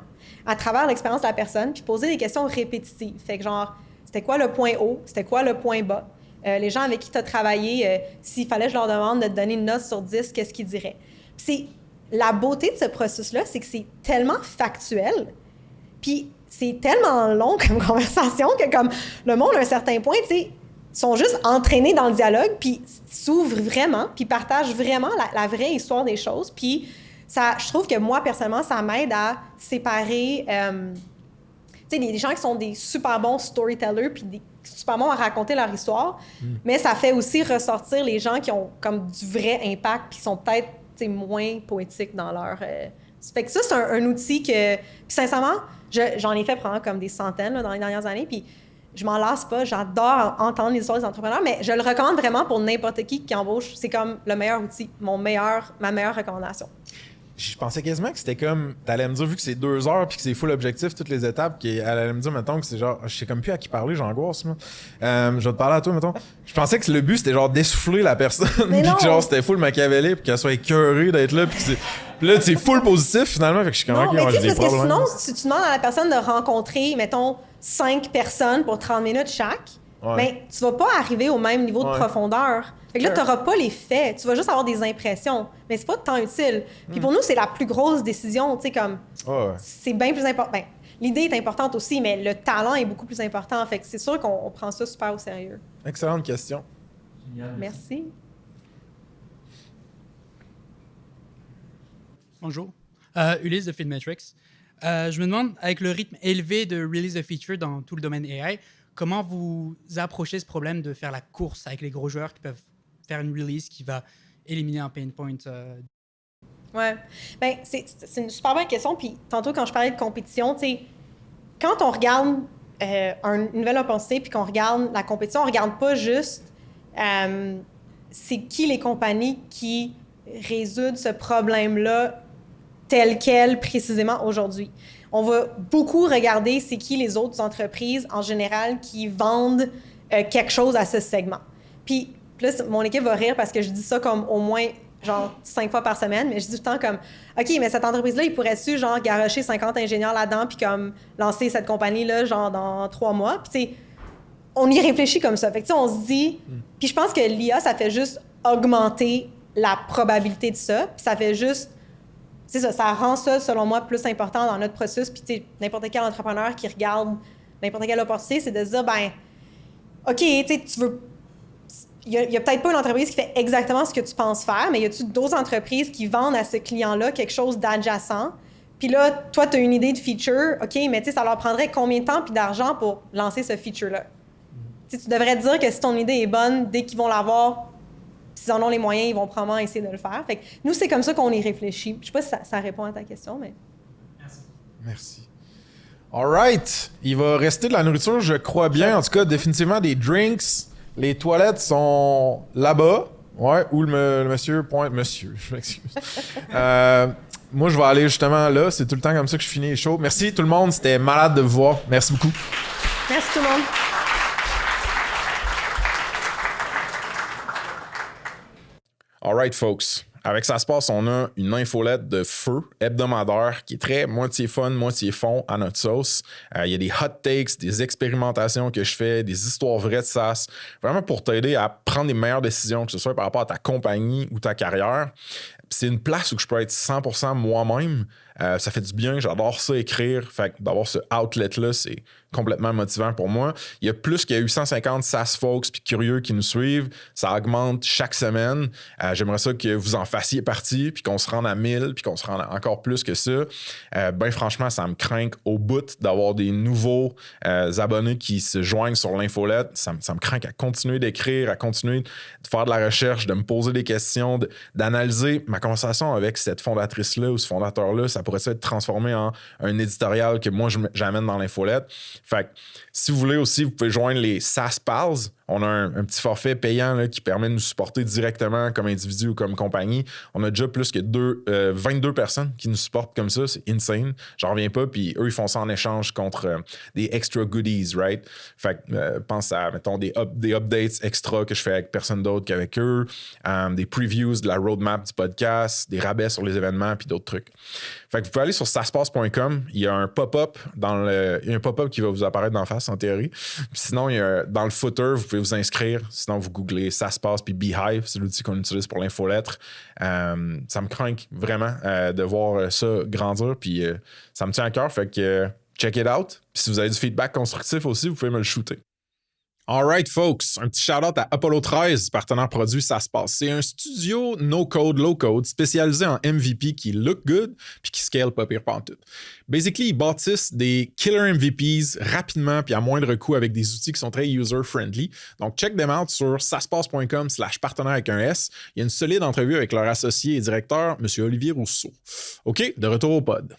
à travers l'expérience de la personne, puis poser des questions répétitives. Fait que genre, c'était quoi le point haut? C'était quoi le point bas? Les gens avec qui tu as travaillé, s'il fallait que je leur demande de te donner une note sur 10, qu'est-ce qu'ils diraient? Puis la beauté de ce processus-là, c'est que c'est tellement factuel, puis c'est tellement long comme conversation que comme le monde, à un certain point, tu sais, sont juste entraînés dans le dialogue, puis s'ouvrent vraiment, puis partagent vraiment la vraie histoire des choses, puis ça, je trouve que moi, personnellement, ça m'aide à séparer sais, des gens qui sont des super bons storytellers puis des super bons à raconter leur histoire, mais ça fait aussi ressortir les gens qui ont comme du vrai impact puis qui sont peut-être, tu sais, moins poétiques dans leur... Fait que ça, c'est un outil que... Puis sincèrement, j'en ai fait probablement comme des centaines là, dans les dernières années, puis je m'en lasse pas. J'adore entendre les histoires des entrepreneurs, mais je le recommande vraiment pour n'importe qui embauche. C'est comme le meilleur outil, ma meilleure recommandation. Je pensais quasiment que c'était comme. T'allais me dire, vu que c'est 2 heures puis que c'est full objectif, toutes les étapes, qu'elle allait me dire, mettons, que c'est genre. Je sais comme plus à qui parler, j'angoisse, moi. Je vais te parler à toi, mettons. Je pensais que le but, c'était genre d'essouffler la personne. Puis que genre, c'était full machiavélique, puis qu'elle soit écœurée d'être là, puis là, c'est full positif, finalement. Fait que je suis comme, Non, ok, mais moi, j'ai des parce que problèmes. sinon, si tu demandes à la personne de rencontrer, mettons, 5 personnes pour 30 minutes chaque, ben, tu vas pas arriver au même niveau de profondeur. Fait que là, tu n'auras pas les faits. Tu vas juste avoir des impressions. Mais c'est pas de temps utile. Puis pour nous, c'est la plus grosse décision. Tu sais, comme, c'est bien plus important. Ben, l'idée est importante aussi, mais le talent est beaucoup plus important. Fait que c'est sûr qu'on prend ça super au sérieux. Excellente question. Génial. Merci. Bonjour. Ulysse de Filmetrics. Je me demande, avec le rythme élevé de release de features dans tout le domaine AI, comment vous approchez ce problème de faire la course avec les gros joueurs qui peuvent faire une release qui va éliminer un pain point? Ouais. Ben, c'est une super bonne question. Puis tantôt, quand je parlais de compétition, tu sais, quand on regarde une nouvelle opportunité puis qu'on regarde la compétition, on regarde pas juste c'est qui les compagnies qui résoudent ce problème-là tel quel précisément aujourd'hui. On va beaucoup regarder c'est qui les autres entreprises en général qui vendent quelque chose à ce segment. Puis là, mon équipe va rire parce que je dis ça comme au moins genre 5 fois par semaine, mais je dis tout le temps comme OK, mais cette entreprise-là, il pourrait-tu genre garrocher 50 ingénieurs là-dedans puis comme lancer cette compagnie-là genre dans 3 mois? Puis tu sais, on y réfléchit comme ça. Fait que tu sais, on se dit... Puis je pense que l'IA, ça fait juste augmenter la probabilité de ça. Puis ça fait juste... C'est ça, ça rend ça, selon moi, plus important dans notre processus. Puis, tu sais, n'importe quel entrepreneur qui regarde n'importe quelle opportunité, c'est de se dire, ben, OK, tu sais, tu veux... Il y a peut-être pas une entreprise qui fait exactement ce que tu penses faire, mais y a-tu d'autres entreprises qui vendent à ce client-là quelque chose d'adjacent? Puis là, toi, tu as une idée de feature, OK, mais tu sais, ça leur prendrait combien de temps puis d'argent pour lancer ce feature-là? Tu sais, tu devrais te dire que si ton idée est bonne, dès qu'ils vont l'avoir, s'ils en ont les moyens, ils vont probablement essayer de le faire. Fait que nous, c'est comme ça qu'on y réfléchit. Je sais pas si ça répond à ta question, mais... Merci. All right. Il va rester de la nourriture, je crois bien. En tout cas, définitivement des drinks. Les toilettes sont là-bas. Ouais, où le monsieur pointe. Monsieur, je m'excuse. Moi, je vais aller justement là. C'est tout le temps comme ça que je finis les shows. Merci tout le monde. C'était malade de vous voir. Merci beaucoup. Merci tout le monde. All right, folks. Avec Ça se passe, on a une infolette de feu hebdomadaire qui est très moitié fun, moitié fond à notre sauce. Il y a des hot takes, des expérimentations que je fais, des histoires vraies de SaaS, vraiment pour t'aider à prendre les meilleures décisions, que ce soit par rapport à ta compagnie ou ta carrière. C'est une place où je peux être 100% moi-même. Ça fait du bien, j'adore ça écrire. Fait que d'avoir ce outlet-là, c'est complètement motivant pour moi. Il y a plus qu'il y a 850 SaaS folks puis curieux qui nous suivent. Ça augmente chaque semaine. J'aimerais ça que vous en fassiez partie puis qu'on se rende à 1000 puis qu'on se rende à encore plus que ça. Ben franchement, ça me craint au bout d'avoir des nouveaux abonnés qui se joignent sur l'infolette. Ça me craint à continuer d'écrire, à continuer de faire de la recherche, de me poser des questions, d'analyser ma conversation avec cette fondatrice-là ou ce fondateur-là. Ça pourrait être transformé en un éditorial que moi, j'amène dans l'infolette. Fait que, si vous voulez aussi, vous pouvez joindre les SaaS Pals. On a un petit forfait payant là, qui permet de nous supporter directement comme individu ou comme compagnie. On a déjà plus que 22 personnes qui nous supportent comme ça. C'est insane. J'en reviens pas. Puis eux, ils font ça en échange contre des extra goodies, right? Fait que pense à, mettons, des updates extra que je fais avec personne d'autre qu'avec eux, des previews de la roadmap du podcast, des rabais sur les événements, puis d'autres trucs. Fait que vous pouvez aller sur saspace.com. Il y a un pop-up il y a un pop-up qui va vous apparaître d'en face, en théorie. Puis sinon, il y a, dans le footer, vous pouvez vous inscrire. Sinon, vous googlez SaaSpace puis Beehive. C'est l'outil qu'on utilise pour l'infolettre. Ça me craint vraiment de voir ça grandir. Puis ça me tient à cœur. Fait que check it out. Puis si vous avez du feedback constructif aussi, vous pouvez me le shooter. Alright, folks, un petit shout-out à Apollo 13, partenaire produit Ça se passe. C'est un studio no-code, low-code spécialisé en MVP qui look good puis qui scale pas pire pantoute. Basically, ils bâtissent des killer MVPs rapidement puis à moindre coût avec des outils qui sont très user-friendly. Donc, check them out sur saspace.com/partenaire avec un S. Il y a une solide entrevue avec leur associé et directeur, M. Olivier Rousseau. OK, de retour au pod.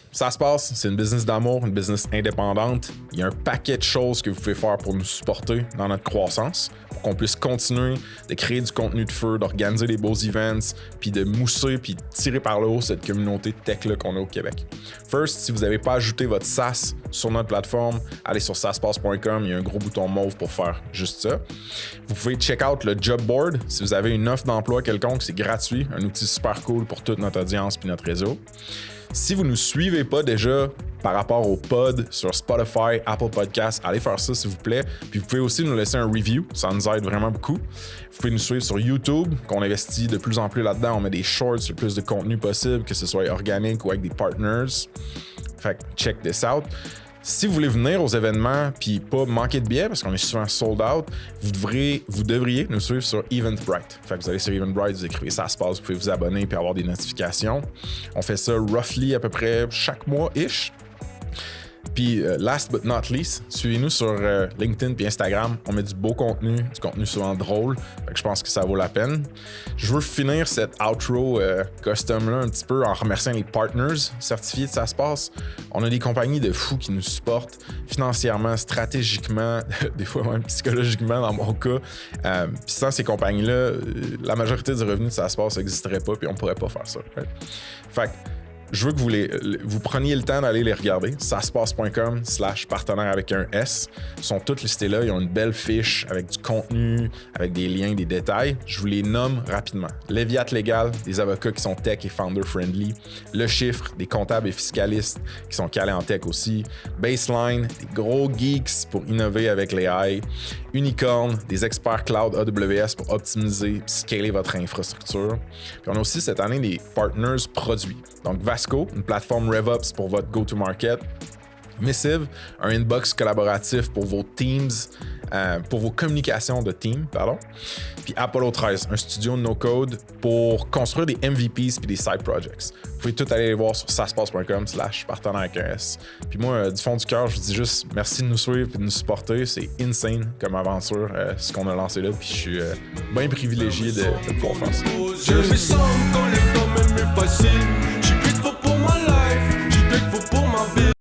Ça se passe, c'est une business d'amour, une business indépendante. Il y a un paquet de choses que vous pouvez faire pour nous supporter dans notre croissance, pour qu'on puisse continuer de créer du contenu de feu, d'organiser des beaux events, puis de mousser, puis de tirer par le haut cette communauté tech-là qu'on a au Québec. First, si vous n'avez pas ajouté votre SaaS sur notre plateforme, allez sur saspace.com, il y a un gros bouton mauve pour faire juste ça. Vous pouvez check out le job board. Si vous avez une offre d'emploi quelconque, c'est gratuit, un outil super cool pour toute notre audience puis notre réseau. Si vous ne nous suivez pas déjà par rapport au pod sur Spotify, Apple Podcasts, allez faire ça s'il vous plaît. Puis vous pouvez aussi nous laisser un review, ça nous aide vraiment beaucoup. Vous pouvez nous suivre sur YouTube, qu'on investit de plus en plus là-dedans. On met des shorts, le plus de contenu possible, que ce soit organique ou avec des partners. Fait que check this out. Si vous voulez venir aux événements puis pas manquer de billets, parce qu'on est souvent sold out, vous devriez nous suivre sur Eventbrite. Fait que vous allez sur Eventbrite, vous écrivez ça se passe, vous pouvez vous abonner puis avoir des notifications. On fait ça roughly à peu près chaque mois-ish. Puis, last but not least, suivez-nous sur LinkedIn puis Instagram. On met du beau contenu, du contenu souvent drôle. Fait que je pense que ça vaut la peine. Je veux finir cette outro custom-là un petit peu en remerciant les partners certifiés de Ça se passe. On a des compagnies de fous qui nous supportent financièrement, stratégiquement, des fois même psychologiquement dans mon cas. Puis sans ces compagnies-là, la majorité du revenu de Ça se passe n'existerait pas puis on pourrait pas faire ça. Right? Fait que je veux que vous preniez le temps d'aller les regarder. saspace.com/partenaire avec un S. Ils sont tous listés là. Ils ont une belle fiche avec du contenu, avec des liens, des détails. Je vous les nomme rapidement. Léviat Légal, des avocats qui sont tech et founder-friendly. Le Chiffre, des comptables et fiscalistes qui sont calés en tech aussi. Baseline, des gros geeks pour innover avec les AI. Unicorn, des experts cloud AWS pour optimiser et scaler votre infrastructure. Puis on a aussi cette année des partners produits. Donc Vasco, une plateforme RevOps pour votre go-to-market. Missive, un inbox collaboratif pour vos teams, pour vos communications de team, pardon. Puis Apollo 13, un studio no-code pour construire des MVPs puis des side projects. Vous pouvez tout aller voir sur saspace.com/partenaire avec un S. Puis moi, du fond du cœur, je vous dis juste merci de nous suivre et de nous supporter. C'est insane comme aventure, ce qu'on a lancé là. Puis je suis bien privilégié de pouvoir faire ça. Cheers!